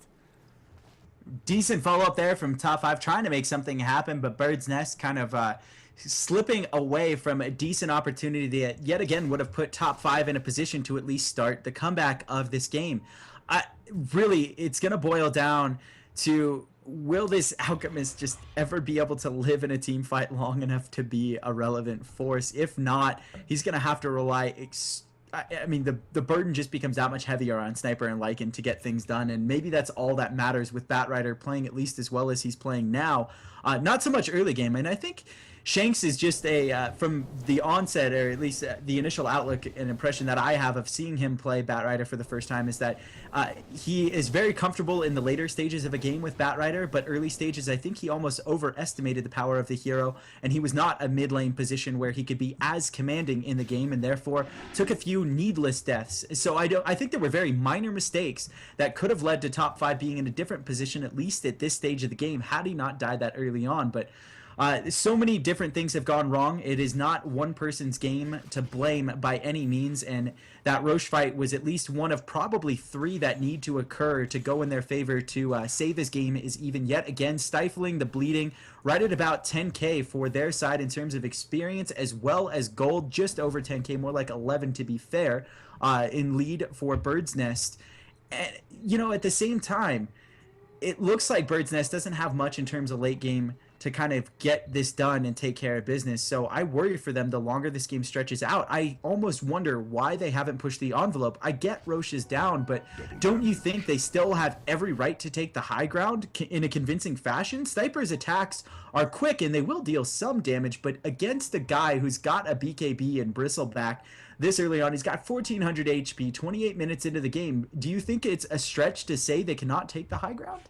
Decent follow-up there from top 5, trying to make something happen, but Bird's Nest kind of slipping away from a decent opportunity that yet again would have put top 5 in a position to at least start the comeback of this game. Really, it's going to boil down to, will this Alchemist just ever be able to live in a team fight long enough to be a relevant force? If not, he's going to have to rely I mean, the burden just becomes that much heavier on Sniper and Lycan to get things done, and maybe that's all that matters with Batrider playing at least as well as he's playing now. Not so much early game, and I think Shanks is just from the onset, or at least the initial outlook and impression that I have of seeing him play Batrider for the first time, is that he is very comfortable in the later stages of a game with Batrider, but early stages, I think he almost overestimated the power of the hero, and he was not a mid lane position where he could be as commanding in the game, and therefore took a few needless deaths. So I think there were very minor mistakes that could have led to top 5 being in a different position, at least at this stage of the game, had he not died that early on. But so many different things have gone wrong. It is not one person's game to blame by any means, and that Roche fight was at least one of probably 3 that need to occur to go in their favor to say this game is even yet again, stifling the bleeding right at about 10k for their side in terms of experience as well as gold, just over 10k, more like 11 to be fair, in lead for Bird's Nest. And, at the same time, it looks like Bird's Nest doesn't have much in terms of late game to kind of get this done and take care of business. So I worry for them the longer this game stretches out. I almost wonder why they haven't pushed the envelope. I get Roche is down, but don't you think they still have every right to take the high ground in a convincing fashion? Sniper's attacks are quick and they will deal some damage, but against a guy who's got a BKB and Bristleback this early on, he's got 1400 HP, 28 minutes into the game. Do you think it's a stretch to say they cannot take the high ground?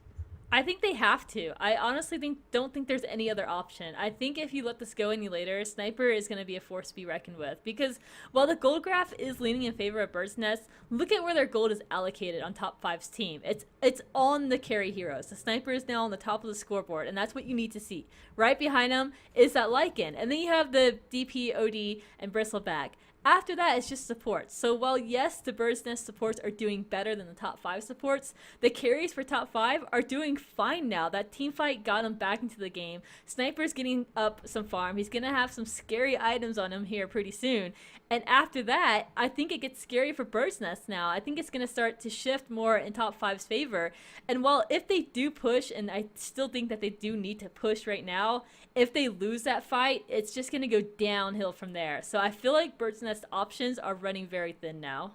I think they have to. I honestly don't think there's any other option. I think if you let this go any later, Sniper is going to be a force to be reckoned with. Because while the gold graph is leaning in favor of Bird's Nest, look at where their gold is allocated on top 5's team. It's on the carry heroes. The Sniper is now on the top of the scoreboard, and that's what you need to see. Right behind him is that Lycan. And then you have the DP, OD, and Bristleback. After that, it's just supports. So while, yes, the Bird's Nest supports are doing better than the top 5 supports, the carries for top 5 are doing fine now. That team fight got him back into the game. Sniper's getting up some farm. He's going to have some scary items on him here pretty soon. And after that, I think it gets scary for Bird's Nest now. I think it's going to start to shift more in top 5's favor. And while if they do push, and I still think that they do need to push right now, if they lose that fight, it's just going to go downhill from there. So I feel like Bird's Nest options are running very thin now.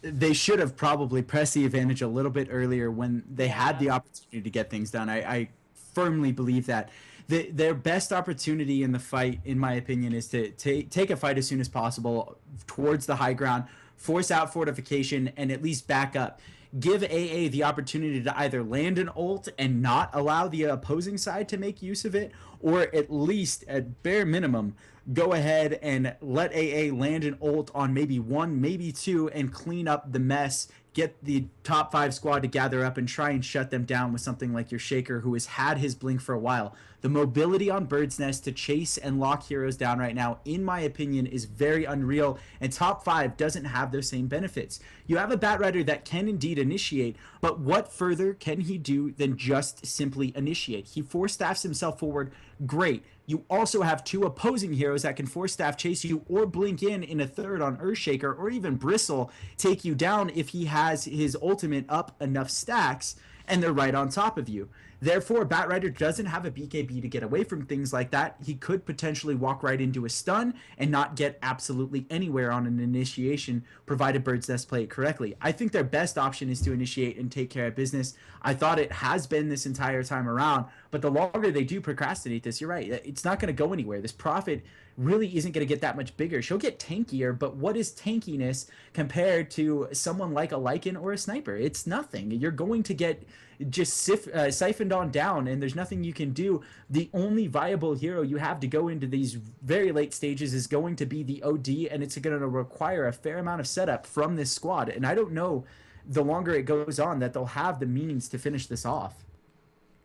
They should have probably pressed the advantage a little bit earlier when they had the opportunity to get things done. I firmly believe that. Their best opportunity in the fight, in my opinion, is to take a fight as soon as possible towards the high ground, force out fortification, and at least back up. Give AA the opportunity to either land an ult and not allow the opposing side to make use of it, or at least, at bare minimum, go ahead and let AA land an ult on maybe 1, maybe 2, and clean up the mess. Get the top 5 squad to gather up and try and shut them down with something like your Shaker, who has had his blink for a while. The mobility on Bird's Nest to chase and lock heroes down right now, in my opinion, is very unreal, and top 5 doesn't have those same benefits. You have a Batrider that can indeed initiate, but what further can he do than just simply initiate? He force staffs himself forward, great. You also have 2 opposing heroes that can force staff chase you or blink in a third on Earthshaker, or even Bristle take you down if he has his ultimate up enough stacks and they're right on top of you. Therefore, Batrider doesn't have a BKB to get away from things like that. He could potentially walk right into a stun and not get absolutely anywhere on an initiation, provided Bird's Nest play it correctly. I think their best option is to initiate and take care of business. I thought it has been this entire time around, but the longer they do procrastinate this, you're right, it's not going to go anywhere. This Prophet really isn't going to get that much bigger. She'll get tankier, but what is tankiness compared to someone like a Lycan or a Sniper? It's nothing. You're going to get just siphoned on down, and there's nothing you can do. The only viable hero you have to go into these very late stages is going to be the OD, and it's going to require a fair amount of setup from this squad. And I don't know, the longer it goes on, that they'll have the means to finish this off.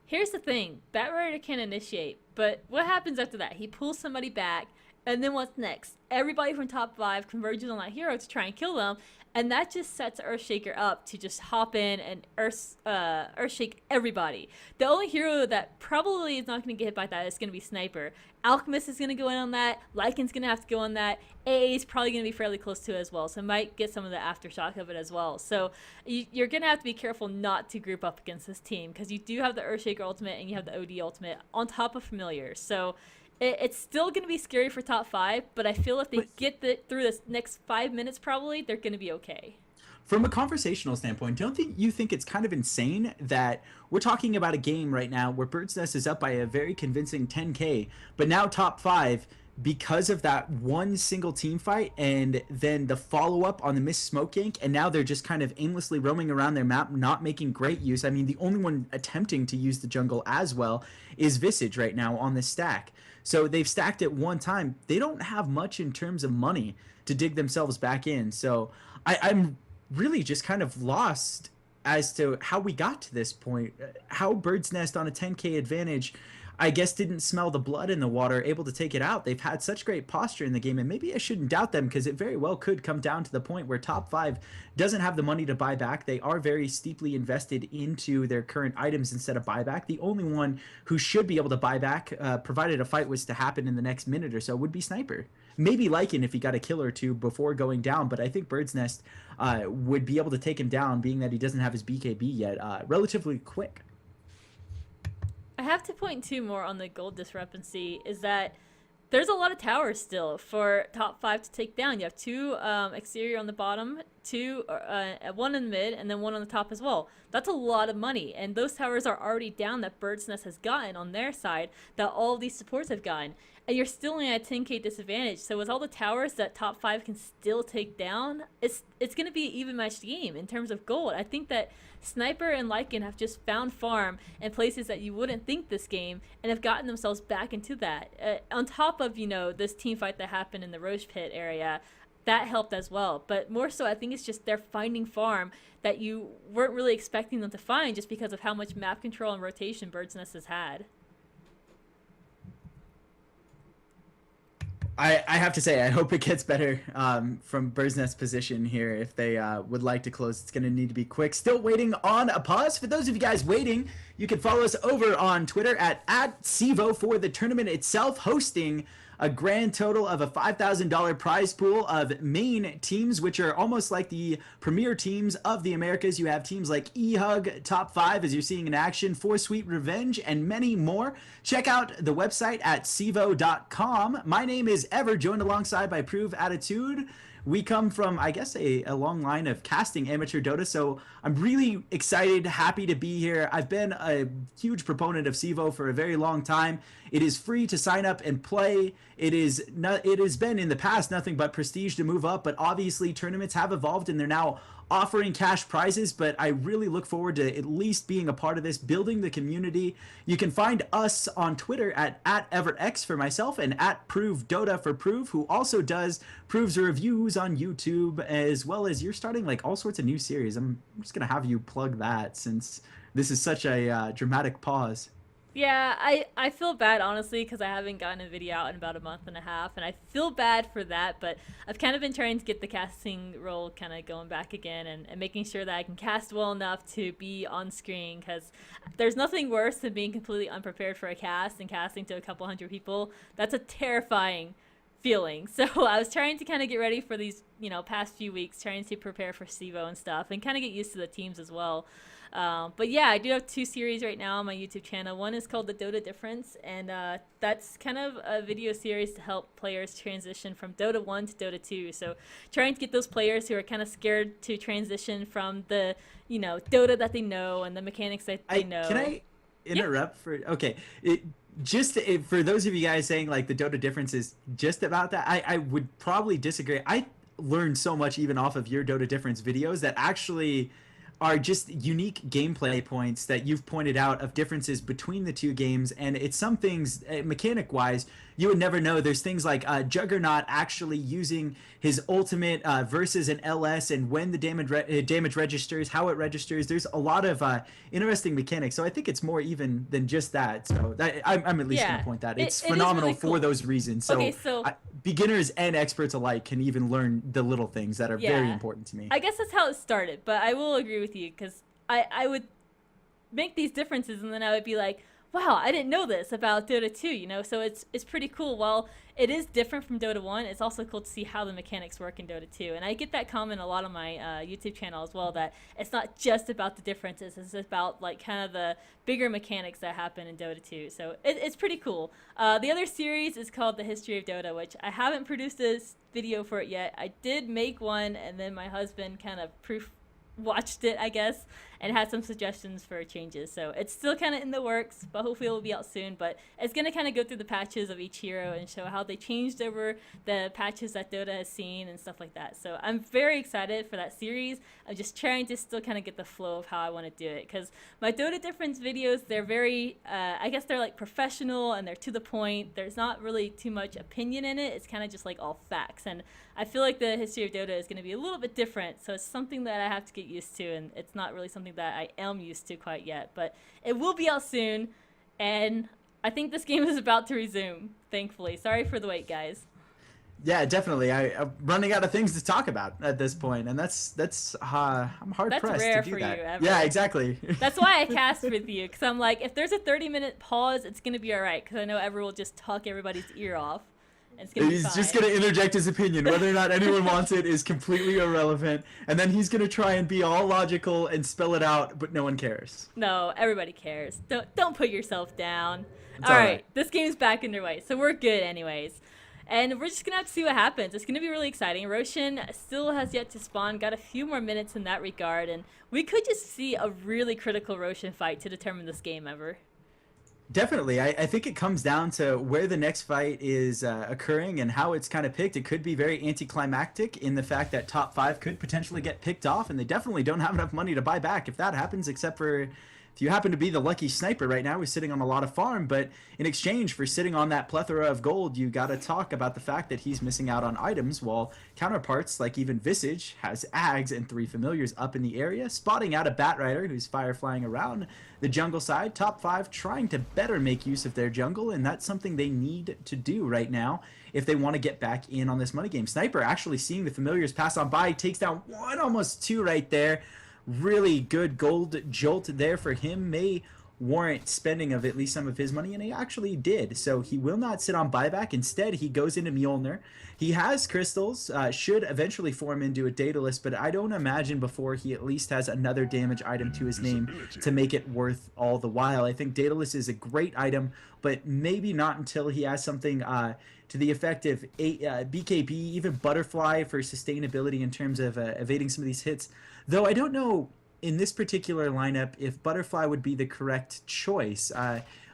Here's the thing. Batrider can initiate, but what happens after that? He pulls somebody back, and then what's next? Everybody from top 5 converges on that hero to try and kill them, and that just sets Earthshaker up to just hop in and Earthshake everybody. The only hero that probably is not going to get hit by that is going to be Sniper. Alchemist is going to go in on that. Lycan's going to have to go on that. AA is probably going to be fairly close to it as well, so might get some of the aftershock of it as well. So you're going to have to be careful not to group up against this team, because you do have the Earthshaker ultimate and you have the OD ultimate on top of Familiars. So it's still going to be scary for top 5, but I feel if they get through this next 5 minutes, probably, they're going to be okay. from a conversational standpoint, don't you think it's kind of insane that we're talking about a game right now where Bird's Nest is up by a very convincing 10K, but now top five because of that one single team fight and then the follow-up on the missed smoke gank, and now they're just kind of aimlessly roaming around their map, not making great use. I mean, the only one attempting to use the jungle as well is Visage right now on this stack. So they've stacked it one time. They don't have much in terms of money to dig themselves back in. So I'm really just kind of lost as to how we got to this point. How Bird's Nest on a 10K advantage, I guess, didn't smell the blood in the water, able to take it out. They've had such great posture in the game, and maybe I shouldn't doubt them, because it very well could come down to the point where top five doesn't have the money to buy back. They are very steeply invested into their current items instead of buyback. The only one who should be able to buy back, provided a fight was to happen in the next minute or so, would be Sniper. Maybe Lycan if he got a kill or two before going down, but I think Bird's Nest would be able to take him down, being that he doesn't have his BKB yet, relatively quick. I have to point to more on the gold discrepancy is that there's a lot of towers still for top five to take down. You have two exterior on the bottom, one in the mid, and then one on the top as well. That's a lot of money, and those towers are already down that Bird's Nest has gotten on their side, that all of these supports have gotten, and you're still only at a 10K disadvantage. So with all the towers that top five can still take down, it's going to be an even matched game in terms of gold. I think that Sniper and Lycan have just found farm in places that you wouldn't think this game, and have gotten themselves back into that. On top of, this team fight that happened in the Roche Pit area, that helped as well. But more so, I think it's just they're finding farm that you weren't really expecting them to find, just because of how much map control and rotation Bird's Nest has had. I have to say, I hope it gets better from Bird's Nest's position here. If they would like to close, it's going to need to be quick. Still waiting on a pause. For those of you guys waiting, you can follow us over on Twitter at CEVO for the tournament itself, hosting a grand total of a $5,000 prize pool of main teams, which are almost like the premier teams of the Americas. You have teams like E-Hug, Top 5, as you're seeing in action, For Sweet Revenge, and many more. Check out the website at CEVO.com. My name is Ever, joined alongside by Prove Attitude. We come from, I guess, a long line of casting amateur Dota, so I'm really excited, happy to be here. I've been a huge proponent of CEVO for a very long time. It is free to sign up and play. It has been in the past nothing but prestige to move up, but obviously tournaments have evolved and they're now offering cash prizes, but I really look forward to at least being a part of this, building the community. You can find us on Twitter at EverX for myself and at ProveDota for Prove, who also does Prove's reviews on YouTube, as well as you're starting like all sorts of new series. I'm just going to have you plug that since this is such a dramatic pause. Yeah, I feel bad, honestly, because I haven't gotten a video out in about a month and a half, and I feel bad for that, but I've kind of been trying to get the casting role kind of going back again, and making sure that I can cast well enough to be on screen, because there's nothing worse than being completely unprepared for a cast and casting to a couple hundred people. That's a terrifying feeling. So I was trying to kind of get ready for these, past few weeks, trying to prepare for CEVO and stuff, and kind of get used to the teams as well. But yeah, I do have two series right now on my YouTube channel. One is called The Dota Difference, and that's kind of a video series to help players transition from Dota 1 to Dota 2. So trying to get those players who are kind of scared to transition from the, Dota that they know and the mechanics that they know. Can I interrupt for, okay. For those of you guys saying like the Dota Difference is just about that, I would probably disagree. I learned so much even off of your Dota Difference videos that actually are just unique gameplay points that you've pointed out of differences between the two games. And it's some things, mechanic wise, you would never know. There's things like Juggernaut actually using his ultimate versus an LS, and when the damage registers, how it registers. There's a lot of interesting mechanics. So I think it's more even than just that. So I'm at least going to point that. It's phenomenal really cool for those reasons. So, okay, beginners and experts alike can even learn the little things that are very important to me. I guess that's how it started, but I will agree with you, because I would make these differences and then I would be like, wow, I didn't know this about Dota 2, so it's pretty cool. While it is different from Dota 1, it's also cool to see how the mechanics work in Dota 2. And I get that comment a lot on my YouTube channel as well, that it's not just about the differences, it's about like kind of the bigger mechanics that happen in Dota 2. So it's pretty cool. The other series is called The History of Dota, which I haven't produced this video for it yet. I did make one, and then my husband kind of watched it, I guess, and had some suggestions for changes. So it's still kind of in the works, but hopefully it will be out soon. But it's going to kind of go through the patches of each hero and show how they changed over the patches that Dota has seen and stuff like that. So I'm very excited for that series. I'm just trying to still kind of get the flow of how I want to do it, because my Dota difference videos, they're very, I guess they're like professional and they're to the point. There's not really too much opinion in it. It's kind of just like all facts. And I feel like the history of Dota is going to be a little bit different. So it's something that I have to get used to, and it's not really something that I am used to quite yet, but it will be out soon, and I think this game is about to resume, thankfully. Sorry for the wait, guys. Yeah, definitely. I'm running out of things to talk about at this point, and that's I'm hard pressed rare to do for that. you, Ever. Yeah, exactly. That's why I cast with you, because I'm like, if there's a 30-minute pause, it's going to be all right, because I know Ever will just talk everybody's ear off. It's gonna be He's fine. just going to interject his opinion. Whether or not anyone wants it is completely irrelevant. And then he's going to try and be all logical and spell it out, but no one cares. No, everybody cares. Don't put yourself down. It's All all right, right. this game's back underway, so we're good anyways. And we're just going to have to see what happens. It's going to be really exciting. Roshan still has yet to spawn, got a few more minutes in that regard, and we could just see a really critical Roshan fight to determine this game, Ever. Definitely. I think it comes down to where the next fight is occurring and how it's kind of picked. It could be very anticlimactic in the fact that top 5 could potentially get picked off, and they definitely don't have enough money to buy back if that happens, except for if you happen to be the lucky sniper right now who's sitting on a lot of farm. But in exchange for sitting on that plethora of gold, you got to talk about the fact that he's missing out on items, while counterparts like even Visage has Ags and 3 familiars up in the area, spotting out a Batrider who's fire flying around the jungle side. Top 5 trying to better make use of their jungle, and that's something they need to do right now if they want to get back in on this money game. Sniper actually seeing the familiars pass on by, takes down 1, almost 2 right there. Really good gold jolt there for him. May warrant spending of at least some of his money, and he actually did. So he will not sit on buyback. Instead, he goes into Mjolnir. He has crystals, should eventually form into a Daedalus, but I don't imagine before he at least has another damage item to his name to make it worth all the while. I think Daedalus is a great item, but maybe not until he has something to the effect of BKB, even Butterfly for sustainability in terms of evading some of these hits. Though I don't know in this particular lineup if Butterfly would be the correct choice.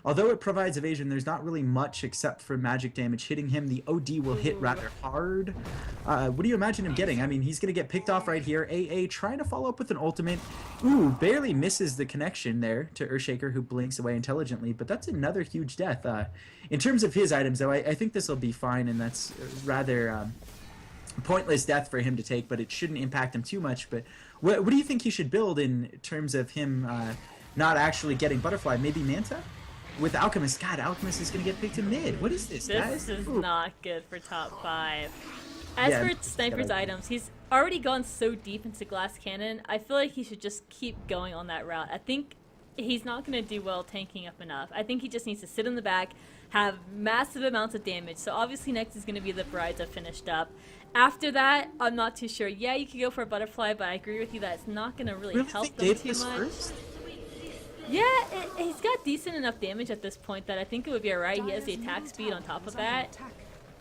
Although it provides evasion, there's not really much except for magic damage hitting him. The OD will hit rather hard. What do you imagine him getting? I mean, he's going to get picked off right here. AA trying to follow up with an ultimate. Ooh, barely misses the connection there to Earthshaker, who blinks away intelligently, but that's another huge death. In terms of his items, though, I think this will be fine, and that's rather pointless death for him to take, but it shouldn't impact him too much. But what do you think he should build in terms of him not actually getting Butterfly? Maybe Manta? With Alchemist. God, Alchemist is going to get picked in mid. What is this, guys? This is Ooh. not good for top 5. As Yeah, for Sniper's items, he's already gone so deep into Glass Cannon. I feel like he should just keep going on that route. I think he's not going to do well tanking up enough. I think he just needs to sit in the back, have massive amounts of damage. So obviously next is going to be the Brides I've finished up. After that, I'm not too sure. Yeah, you could go for a Butterfly, but I agree with you that it's not going to really help them too much. First? Yeah, he's got decent enough damage at this point that I think it would be alright. He has the attack speed on top of that.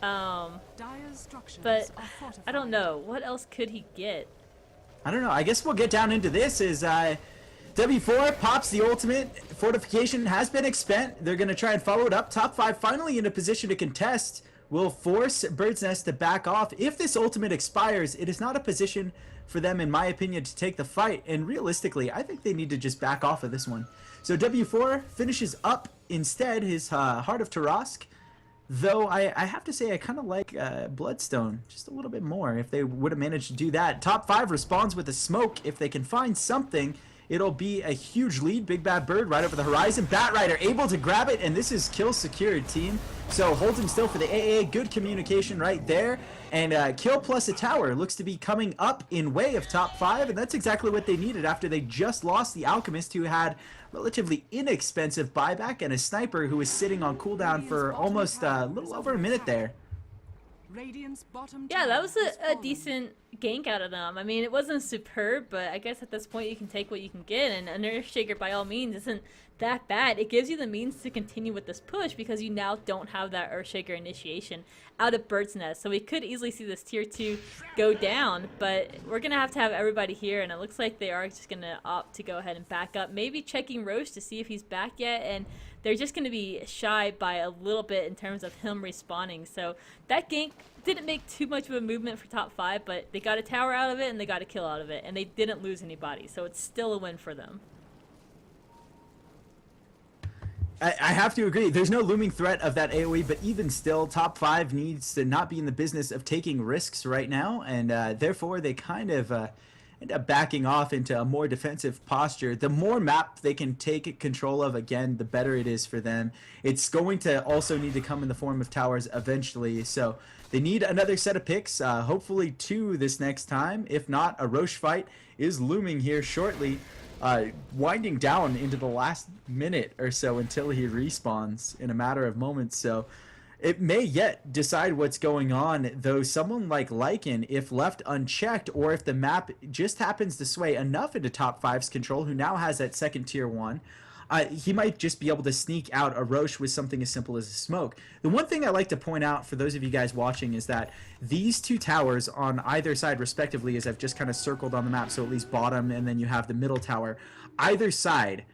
But I don't know. What else could he get? I don't know. I guess we'll get down into this. Is W4 pops the ultimate. Fortification has been expent. They're going to try and follow it up. Top 5 finally in a position to contest. Will force Bird's Nest to back off. If this ultimate expires, it is not a position for them, in my opinion, to take the fight. And realistically, I think they need to just back off of this one. So W4 finishes up instead his Heart of Tarask. Though I have to say I kind of like Bloodstone just a little bit more if they would have managed to do that. Top 5 responds with a smoke. If they can find something, it'll be a huge lead. Big Bad Bird right over the horizon. Batrider able to grab it, and this is kill secured, team. So holds him still for the AA. Good communication right there. And kill plus a tower looks to be coming up in way of top 5, and that's exactly what they needed after they just lost the Alchemist, who had relatively inexpensive buyback, and a Sniper who was sitting on cooldown for almost a little over a minute there. Yeah, that was a decent gank out of them. I mean, it wasn't superb, but I guess at this point you can take what you can get, and an Earthshaker by all means isn't that bad. It gives you the means to continue with this push because you now don't have that Earthshaker initiation out of Bird's Nest. So we could easily see this tier 2 go down, but we're going to have everybody here, and it looks like they are just going to opt to go ahead and back up. Maybe checking Roche to see if he's back yet, and they're just going to be shy by a little bit in terms of him respawning. So that gank didn't make too much of a movement for top 5, but they got a tower out of it and they got a kill out of it, and they didn't lose anybody. So it's still a win for them. I have to agree. There's no looming threat of that AoE, but even still, top 5 needs to not be in the business of taking risks right now, and therefore they kind of end up backing off into a more defensive posture. The more map they can take control of, again, the better it is for them. It's going to also need to come in the form of towers eventually, so they need another set of picks, hopefully 2 this next time. If not, a Roche fight is looming here shortly. Winding down into the last minute or so until he respawns in a matter of moments. So it may yet decide what's going on, though someone like Lycan, if left unchecked, or if the map just happens to sway enough into top 5's control, who now has that second tier 1, he might just be able to sneak out a Roche with something as simple as a smoke. The one thing I like to point out for those of you guys watching is that these 2 towers on either side respectively, as I've just kind of circled on the map, so at least bottom and then you have the middle tower, either side,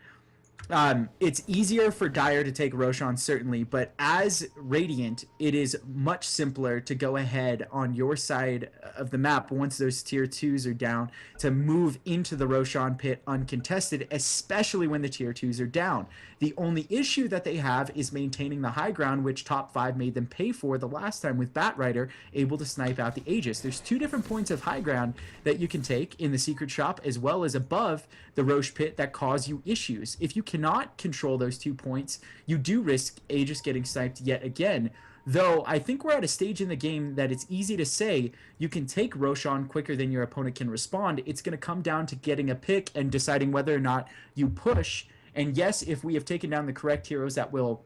it's easier for Dire to take Roshan, certainly, but as Radiant, it is much simpler to go ahead on your side of the map once those tier 2s are down to move into the Roshan pit uncontested, especially when the tier 2s are down. The only issue that they have is maintaining the high ground, which top 5 made them pay for the last time with Batrider able to snipe out the Aegis. There's 2 different points of high ground that you can take in the secret shop as well as above the Roche pit that cause you issues. If you cannot control those 2 points, you do risk Aegis getting sniped yet again. Though I think we're at a stage in the game that it's easy to say you can take Roshan quicker than your opponent can respond. It's going to come down to getting a pick and deciding whether or not you push. And yes, if we have taken down the correct heroes that will,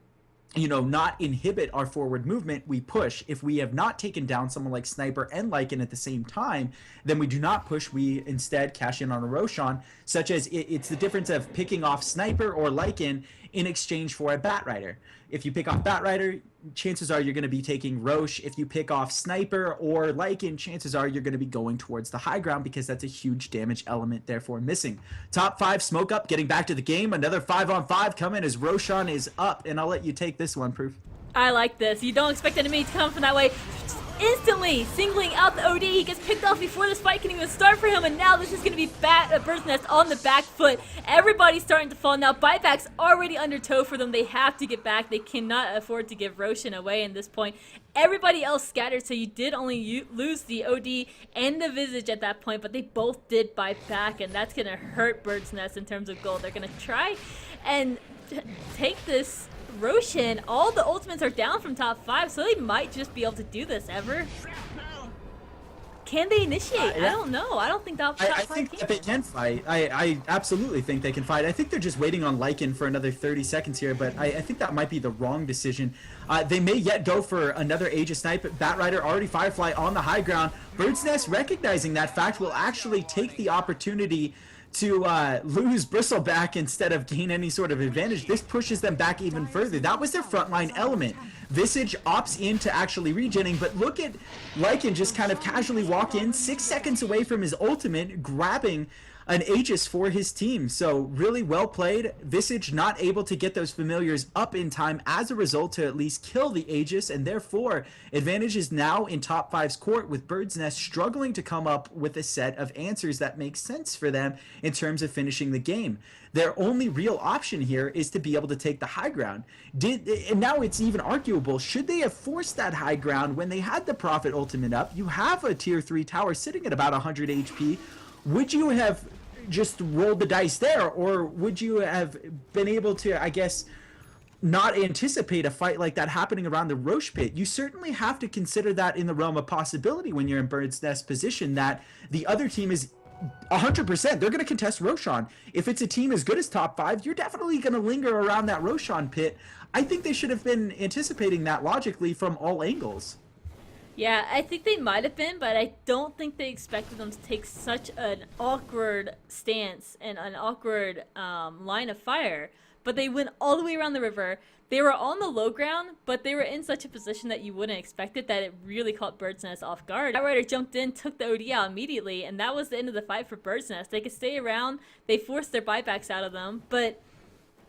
not inhibit our forward movement, we push. If we have not taken down someone like Sniper and Lycan at the same time, then we do not push. We instead cash in on a Roshan, such as it's the difference of picking off Sniper or Lycan in exchange for a Batrider. If you pick off Batrider, chances are you're going to be taking Roche. If you pick off Sniper or Lycan, chances are you're going to be going towards the high ground because that's a huge damage element, therefore missing. Top 5 smoke up, getting back to the game. Another 5-on-5 coming as Roshan is up, and I'll let you take this one, Proof. I like this. You don't expect enemy to come from that way. Instantly singling out the OD. He gets picked off before this fight can even start for him, and now this is going to be Bird's Nest on the back foot. Everybody's starting to fall now. Buyback's already under tow for them. They have to get back. They cannot afford to give Roshan away in this point. Everybody else scattered, so you did only lose the OD and the Visage at that point, but they both did buy back, and that's going to hurt Bird's Nest in terms of gold. They're going to try and take this Roshan. All the ultimates are down from top 5, so they might just be able to do this ever. Can they initiate? I don't know. I don't think top 5 I think that they can fight. I absolutely think they can fight. I think they're just waiting on Lycan for another 30 seconds here, but I think that might be the wrong decision. They may yet go for another Aegis snipe. Batrider already Firefly on the high ground. Bird's Nest, recognizing that fact, will actually take the opportunity to lose Bristleback instead of gain any sort of advantage. This pushes them back even further. That was their frontline element. Visage opts into actually regenning, but look at Lycan just kind of casually walk in 6 seconds away from his ultimate, grabbing an Aegis for his team. So really well played. Visage not able to get those familiars up in time as a result to at least kill the Aegis, and therefore advantage is now in top 5's court, with Bird's Nest struggling to come up with a set of answers that make sense for them in terms of finishing the game. Their only real option here is to be able to take the high ground. And now it's even arguable, should they have forced that high ground when they had the Prophet ultimate up? You have a tier 3 tower sitting at about 100 HP. Would you have just rolled the dice there, or would you have been able to, I guess, not anticipate a fight like that happening around the Roche pit? You certainly have to consider that in the realm of possibility when you're in Bird's Nest position, that the other team is 100%. They're going to contest Roshan. If it's a team as good as top 5, you're definitely going to linger around that Roshan pit. I think they should have been anticipating that logically from all angles. Yeah, I think they might have been, but I don't think they expected them to take such an awkward stance and an awkward line of fire. But they went all the way around the river. They were on the low ground, but they were in such a position that you wouldn't expect it, that it really caught Bird's Nest off guard. Outrider jumped in, took the OD out immediately, and that was the end of the fight for Bird's Nest. They could stay around, they forced their buybacks out of them, but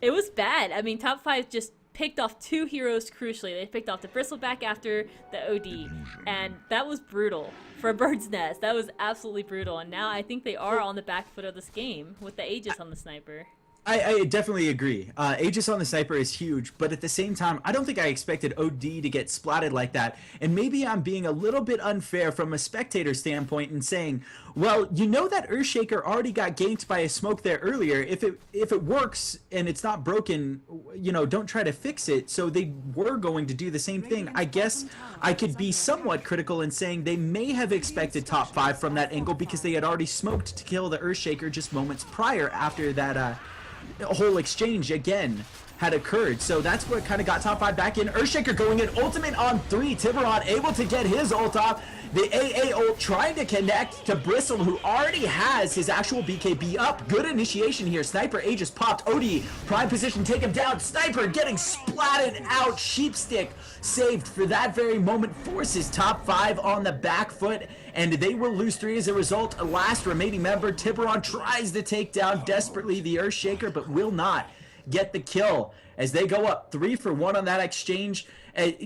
it was bad. I mean, top 5 just picked off 2 heroes crucially. They picked off the Bristleback after the OD, and that was brutal for Bird's Nest. That was absolutely brutal, and now I think they are on the back foot of this game with the Aegis on the sniper. I definitely agree. Aegis on the sniper is huge, but at the same time, I don't think I expected OD to get splatted like that. And maybe I'm being a little bit unfair from a spectator standpoint in saying, well, you know that Earthshaker already got ganked by a smoke there earlier. If it works and it's not broken, you know, don't try to fix it. So they were going to do the same thing. I guess I could be somewhat critical in saying they may have expected top 5 from that angle because they had already smoked to kill the Earthshaker just moments prior after that whole exchange again had occurred. So that's what kind of got top 5 back in. Earthshaker going in, ultimate on 3. Tiburon able to get his ult off. The AA ult trying to connect to Bristle, who already has his actual BKB up. Good initiation here. Sniper Aegis popped. OD, prime position, take him down. Sniper getting splatted out. Sheepstick saved for that very moment. Forces top 5 on the back foot, and they will lose 3 as a result. Last remaining member, Tiburon, tries to take down desperately the Earthshaker, but will not get the kill as they go up 3 for 1 on that exchange.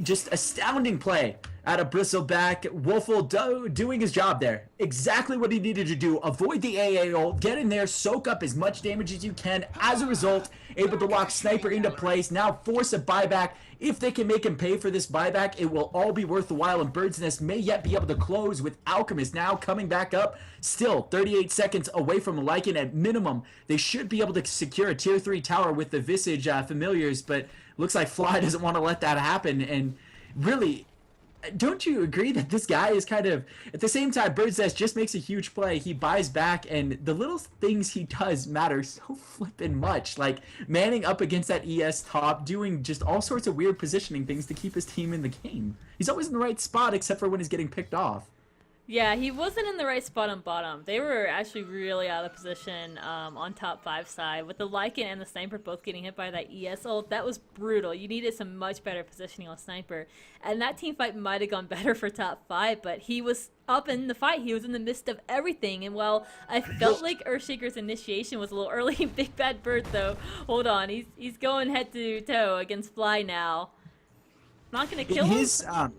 Just astounding play out of Bristleback. Wolfle doing his job there. Exactly what he needed to do. Avoid the AA ult, get in there, soak up as much damage as you can. As a result, able to lock Sniper into place. Now force a buyback. If they can make him pay for this buyback, it will all be worth the while, and Bird's Nest may yet be able to close with Alchemist now coming back up. Still 38 seconds away from Lycan at minimum. They should be able to secure a tier 3 tower with the Visage familiars, but looks like Fly doesn't want to let that happen. And really, don't you agree that this guy is kind of, at the same time, Bird's Nest just makes a huge play. He buys back, and the little things he does matter so flippin' much. Like manning up against that ES top, doing just all sorts of weird positioning things to keep his team in the game. He's always in the right spot, except for when he's getting picked off. Yeah, he wasn't in the right spot on bottom. They were actually really out of position on top 5 side. With the Lycan and the Sniper both getting hit by that ES ult, that was brutal. You needed some much better positioning on Sniper. And that team fight might have gone better for top 5, but he was up in the fight. He was in the midst of everything. And while I felt like Earthshaker's initiation was a little early, Big Bad Bird, though, hold on. He's going head to toe against Fly now. Not going to kill him?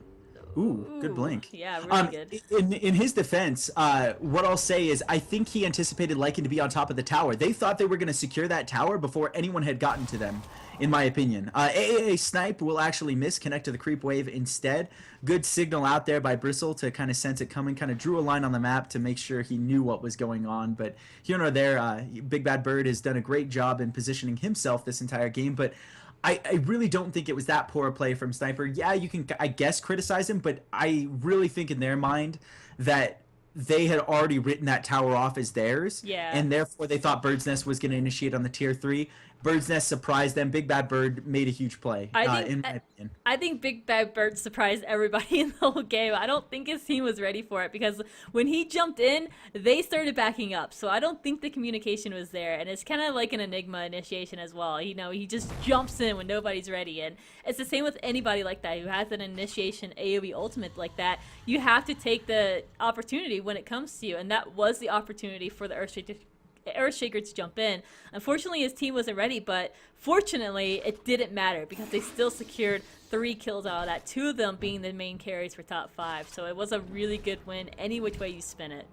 Ooh, good blink. Yeah, really good. In his defense, what I'll say is I think he anticipated Lycan to be on top of the tower. They thought they were going to secure that tower before anyone had gotten to them, in my opinion. AAA Snipe will actually misconnect to the creep wave instead. Good signal out there by Bristle to kind of sense it coming, kind of drew a line on the map to make sure he knew what was going on. But here nor there, Big Bad Bird has done a great job in positioning himself this entire game. But I really don't think it was that poor a play from Sniper. Yeah, you can, I guess, criticize him, but I really think in their mind that they had already written that tower off as theirs. Yeah. And therefore they thought Bird's Nest was going to initiate on the tier 3. Bird's Nest surprised them. Big Bad Bird made a huge play, in my opinion. I think Big Bad Bird surprised everybody in the whole game. I don't think his team was ready for it because when he jumped in, they started backing up. So I don't think the communication was there. And it's kind of like an Enigma initiation as well. You know, he just jumps in when nobody's ready. And it's the same with anybody like that who has an initiation AoE ultimate like that. You have to take the opportunity when it comes to you. And that was the opportunity for the Earthshaker to jump in. Unfortunately, his team wasn't ready, but fortunately, it didn't matter because they still secured 3 kills out of that, 2 of them being the main carries for top 5. So it was a really good win, any which way you spin it.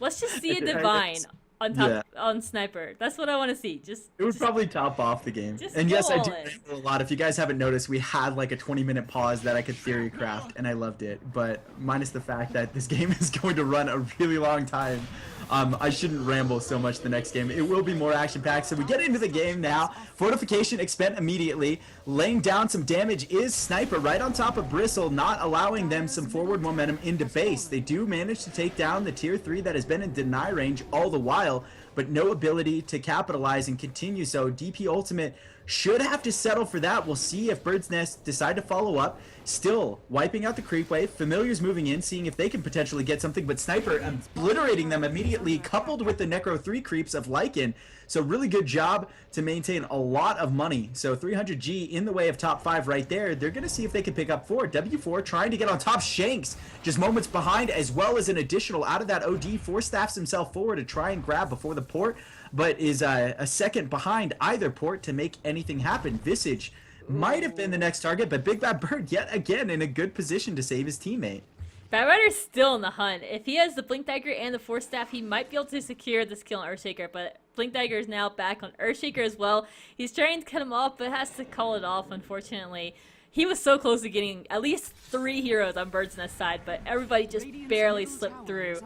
Let's just see a Divine on top on Sniper. That's what I want to see. It would probably top off the game. And yes, I do a lot. If you guys haven't noticed, we had like a 20-minute pause that I could theory craft, and I loved it. But minus the fact that this game is going to run a really long time, I shouldn't ramble so much the next game. It will be more action-packed. So we get into the game now. Fortification expend immediately. Laying down some damage is Sniper right on top of Bristle, not allowing them some forward momentum into base. They do manage to take down the tier 3 that has been in deny range all the while, but no ability to capitalize and continue so. DP Ultimate should have to settle for that. We'll see if Bird's Nest decide to follow up. Still wiping out the creep wave. Familiars moving in, seeing if they can potentially get something, but Sniper obliterating them immediately, coupled with the Necro 3 creeps of Lycan. So really good job to maintain a lot of money. So 300G in the way of top 5 right there. They're going to see if they can pick up 4. W4 trying to get on top. Shanks just moments behind, as well as an additional out of that OD. 4 staffs himself forward to try and grab before the port, but is a second behind either port to make anything happen. Visage might have been the next target, but Big Bad Bird yet again in a good position to save his teammate. Bad Rider's still in the hunt. If he has the Blink Dagger and the Force Staff, he might be able to secure this kill on Earthshaker, but Blink Dagger is now back on Earthshaker as well. He's trying to cut him off, but has to call it off, unfortunately. He was so close to getting at least 3 heroes on Bird's Nest side, but everybody just barely slipped through.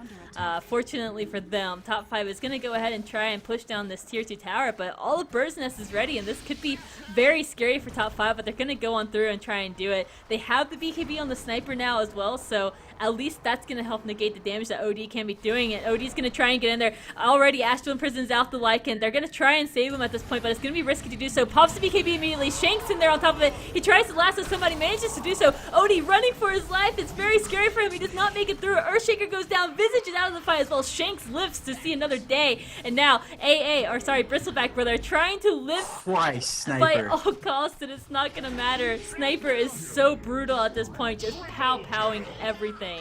Fortunately for them, top 5 is going to go ahead and try and push down this tier 2 tower, but all of Bird's Nest is ready, and this could be very scary for top 5, but they're going to go on through and try and do it. They have the BKB on the Sniper now as well, so at least that's going to help negate the damage that OD can be doing, and OD's going to try and get in there. Already Astral Imprison's out the Lycan. They're going to try and save him at this point, but it's going to be risky to do so. Pops the BKB immediately. Shanks in there on top of it. He tries to lasso somebody, manages to do so. OD running for his life. It's very scary for him. He does not make it through. Earthshaker goes down. Visage is out of the fight as well. Shanks lives to see another day. And now Bristleback Brother trying to live Christ, by Sniper. all costs, and it's not going to matter. Sniper is so brutal at this point, just pow-powing everything.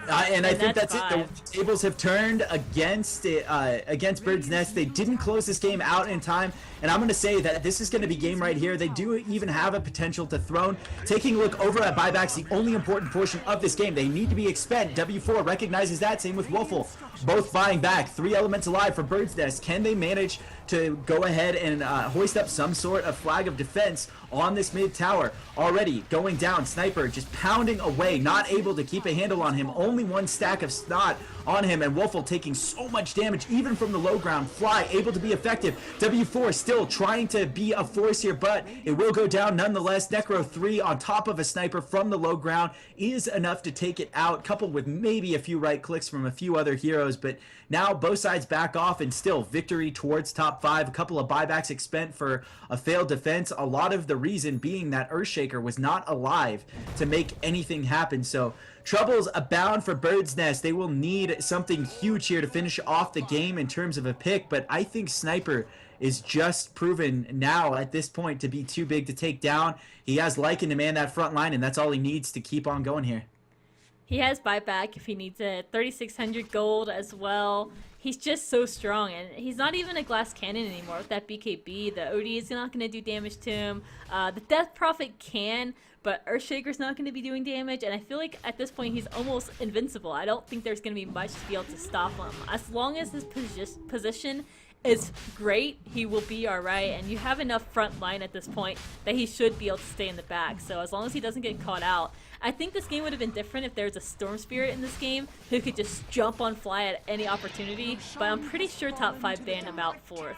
And I think that's it. 5. The tables have turned against Bird's Nest. They didn't close this game out in time, and I'm going to say that this is going to be game right here. They do even have a potential to throne. Taking a look over at buybacks, the only important portion of this game. They need to be expend. W4 recognizes that. Same with Wolfle. Both buying back. 3 elements alive for Bird's Nest. Can they manage to go ahead and hoist up some sort of flag of defense on this mid tower? Already going down. Sniper just pounding away, not able to keep a handle on him. Only 1 stack of snot on him, and Wolfle taking so much damage even from the low ground. Fly able to be effective. W4 still trying to be a force here, but it will go down nonetheless. Necro 3 on top of a Sniper from the low ground is enough to take it out, coupled with maybe a few right clicks from a few other heroes, but now both sides back off, and still victory towards top 5. A couple of buybacks expend for a failed defense. A lot of the reason being that Earthshaker was not alive to make anything happen. So troubles abound for Bird's Nest. They will need something huge here to finish off the game in terms of a pick, but I think Sniper is just proven now at this point to be too big to take down. He has Lycan to man that front line, and that's all he needs to keep on going here. He has buyback if he needs it. 3,600 gold as well. He's just so strong, and he's not even a glass cannon anymore with that BKB. The OD is not going to do damage to him. The Death Prophet can, but Earthshaker's not going to be doing damage, and I feel like at this point he's almost invincible. I don't think there's going to be much to be able to stop him. As long as his position is great, he will be alright, and you have enough front line at this point that he should be able to stay in the back. So as long as he doesn't get caught out, I think this game would have been different if there was a Storm Spirit in this game who could just jump on Fly at any opportunity, but I'm pretty sure top 5 banned about 4th.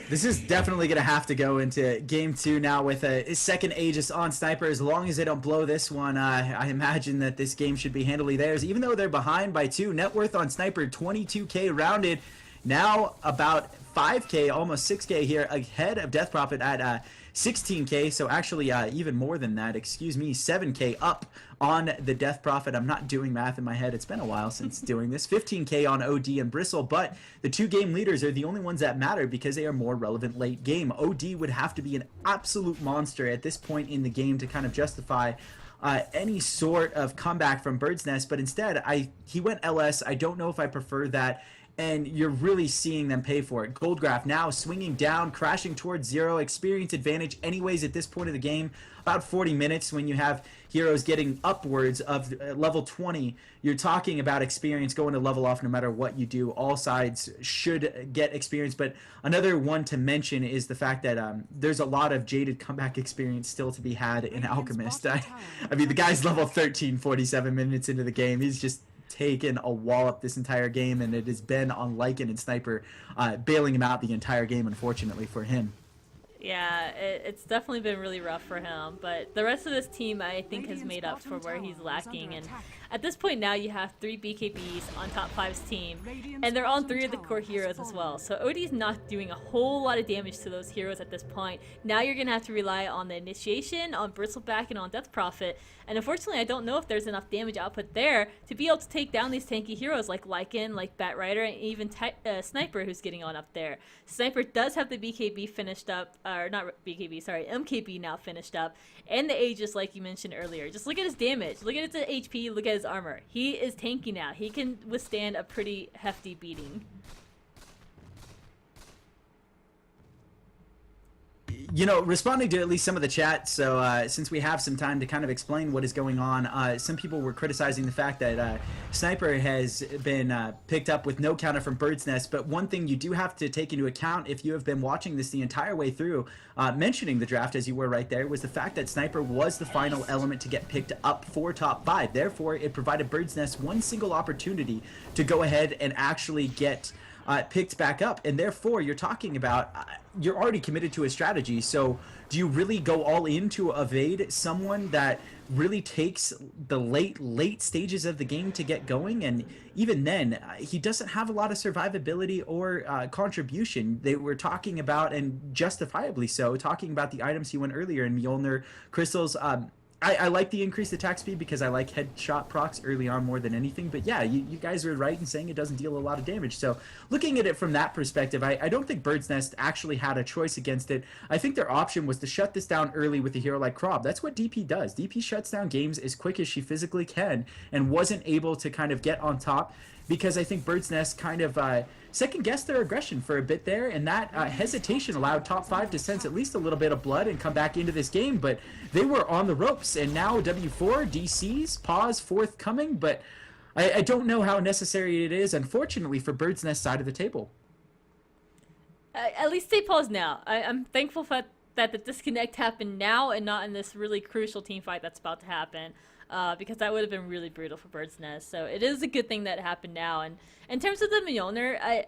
This is definitely going to have to go into game 2 now with a second Aegis on Sniper. As long as they don't blow this one, I imagine that this game should be handily theirs. Even though they're behind by 2, net worth on Sniper, 22k rounded. Now about 5k, almost 6k here ahead of Death Prophet at 16k, so actually even more than that, excuse me, 7k up on the Death Prophet. I'm not doing math in my head, it's been a while since doing this. 15k on OD and Bristle, but the 2 game leaders are the only ones that matter because they are more relevant late game. OD would have to be an absolute monster at this point in the game to kind of justify any sort of comeback from Bird's Nest, but instead he went LS. I don't know if I prefer that, and you're really seeing them pay for it. Goldgraph now swinging down, crashing towards 0. Experience advantage anyways at this point of the game. About 40 minutes when you have heroes getting upwards of level 20. You're talking about experience going to level off no matter what you do. All sides should get experience, but another one to mention is the fact that there's a lot of jaded comeback experience still to be had in Alchemist. I mean, the guy's level 13, 47 minutes into the game. He's just taken a wallop this entire game, and it has been on Lycan and Sniper bailing him out the entire game, unfortunately for him. Yeah, it's definitely been really rough for him, but the rest of this team I think has made up for where he's lacking. And at this point now you have 3 BKBs on top 5's team, and they're on 3 of the core heroes as well. So OD's not doing a whole lot of damage to those heroes at this point. Now you're gonna have to rely on the initiation, on Bristleback, and on Death Prophet. And unfortunately, I don't know if there's enough damage output there to be able to take down these tanky heroes like Lycan, like Bat Rider, and even Sniper, who's getting on up there. Sniper does have the BKB finished up, or not BKB, sorry, MKB now finished up, and the Aegis like you mentioned earlier. Just look at his damage, look at his HP, look at his armor. He is tanky now. He can withstand a pretty hefty beating. You know, responding to at least some of the chat, so since we have some time to kind of explain what is going on, some people were criticizing the fact that Sniper has been picked up with no counter from Bird's Nest, but one thing you do have to take into account if you have been watching this the entire way through, mentioning the draft as you were right there, was the fact that Sniper was the final element to get picked up for top 5. Therefore, it provided Bird's Nest one single opportunity to go ahead and actually get picked back up, and therefore you're talking about you're already committed to a strategy. So do you really go all in to evade someone that really takes the late stages of the game to get going? And even then, he doesn't have a lot of survivability or contribution. They were talking about, and justifiably so, talking about the items he went earlier in Mjolnir crystals. I like the increased attack speed because I like headshot procs early on more than anything. But yeah, you guys are right in saying it doesn't deal a lot of damage. So looking at it from that perspective, I don't think Bird's Nest actually had a choice against it. I think their option was to shut this down early with a hero like Krob. That's what DP does. DP shuts down games as quick as she physically can and wasn't able to kind of get on top because I think Bird's Nest kind of second-guessed their aggression for a bit there, and that hesitation allowed top 5 to sense at least a little bit of blood and come back into this game, but they were on the ropes, and now W4, DC's, pause forthcoming, but I don't know how necessary it is, unfortunately, for Bird's Nest side of the table. At least they pause now. I'm thankful that the disconnect happened now and not in this really crucial team fight that's about to happen. Because that would have been really brutal for Bird's Nest. So it is a good thing that it happened now. And in terms of the Mjolnir,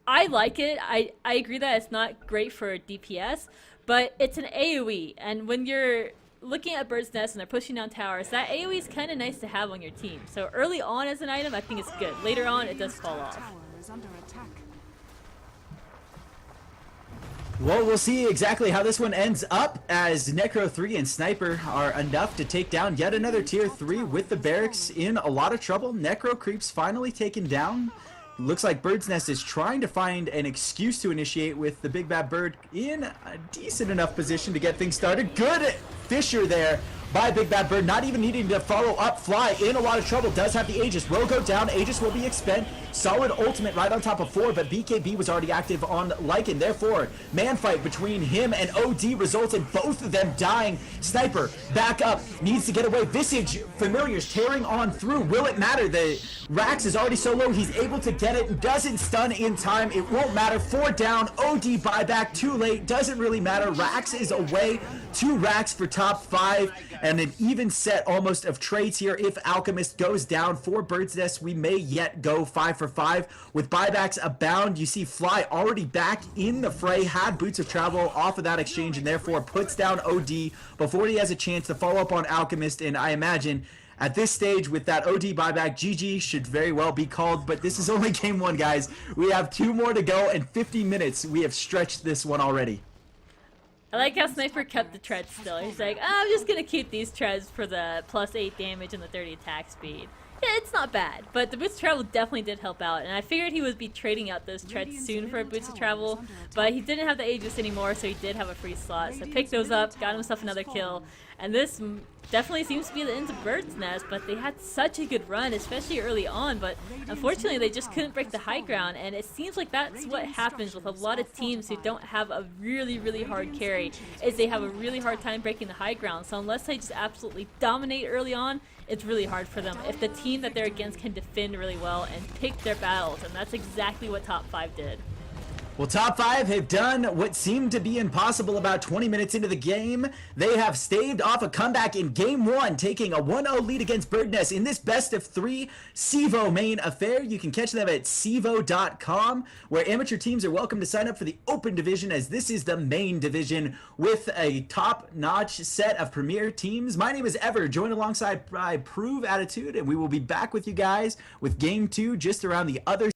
I like it. I agree that it's not great for DPS, but it's an AoE. And when you're looking at Bird's Nest and they're pushing down towers, that AoE is kind of nice to have on your team. So early on as an item, I think it's good. Later on, it does fall off. Well, we'll see exactly how this one ends up as Necro 3 and Sniper are enough to take down yet another tier 3 with the barracks in a lot of trouble. Necro Creep's finally taken down. Looks like Bird's Nest is trying to find an excuse to initiate with the Big Bad Bird in a decent enough position to get things started. Good Fisher there by Big Bad Bird, not even needing to follow up. Fly in a lot of trouble, does have the Aegis, will go down, Aegis will be expend. Solid ultimate right on top of 4, but BKB was already active on Lycan, therefore man fight between him and OD results in both of them dying. Sniper back up, needs to get away. Visage Familiars tearing on through, will it matter? The Rax is already so low, he's able to get it, doesn't stun in time, it won't matter. 4 down, OD buyback, too late, doesn't really matter. Rax is away, 2 Rax for top 5, and an even set almost of trades here. If Alchemist goes down for Bird's Nest, we may yet go 5 for 5 with buybacks abound. You see Fly already back in the fray, had Boots of Travel off of that exchange, and therefore puts down OD before he has a chance to follow up on Alchemist. And I imagine at this stage with that OD buyback, GG should very well be called, but this is only game 1, guys. We have 2 more to go and 50 minutes. We have stretched this one already. I like how Sniper kept the treads still. He's like, oh, I'm just gonna keep these treads for the plus 8 damage and the 30 attack speed. Yeah, it's not bad, but the Boots of Travel definitely did help out, and I figured he would be trading out those treads soon for a Boots of Travel, but he didn't have the Aegis anymore, so he did have a free slot, so picked those up, got himself another kill, and this definitely seems to be the end of Bird's Nest, but they had such a good run, especially early on, but unfortunately they just couldn't break the high ground, and it seems like that's what happens with a lot of teams who don't have a really hard carry, is they have a really hard time breaking the high ground. So unless they just absolutely dominate early on, it's really hard for them if the team that they're against can defend really well and pick their battles, and that's exactly what top 5 did. Well, top 5 have done what seemed to be impossible about 20 minutes into the game. They have staved off a comeback in game 1, taking a 1-0 lead against Birdnest in this best of 3 CEVO-Main affair. You can catch them at CEVO.com, where amateur teams are welcome to sign up for the open division, as this is the main division with a top-notch set of premier teams. My name is Ever, joined alongside by Prove Attitude, and we will be back with you guys with game 2 just around the other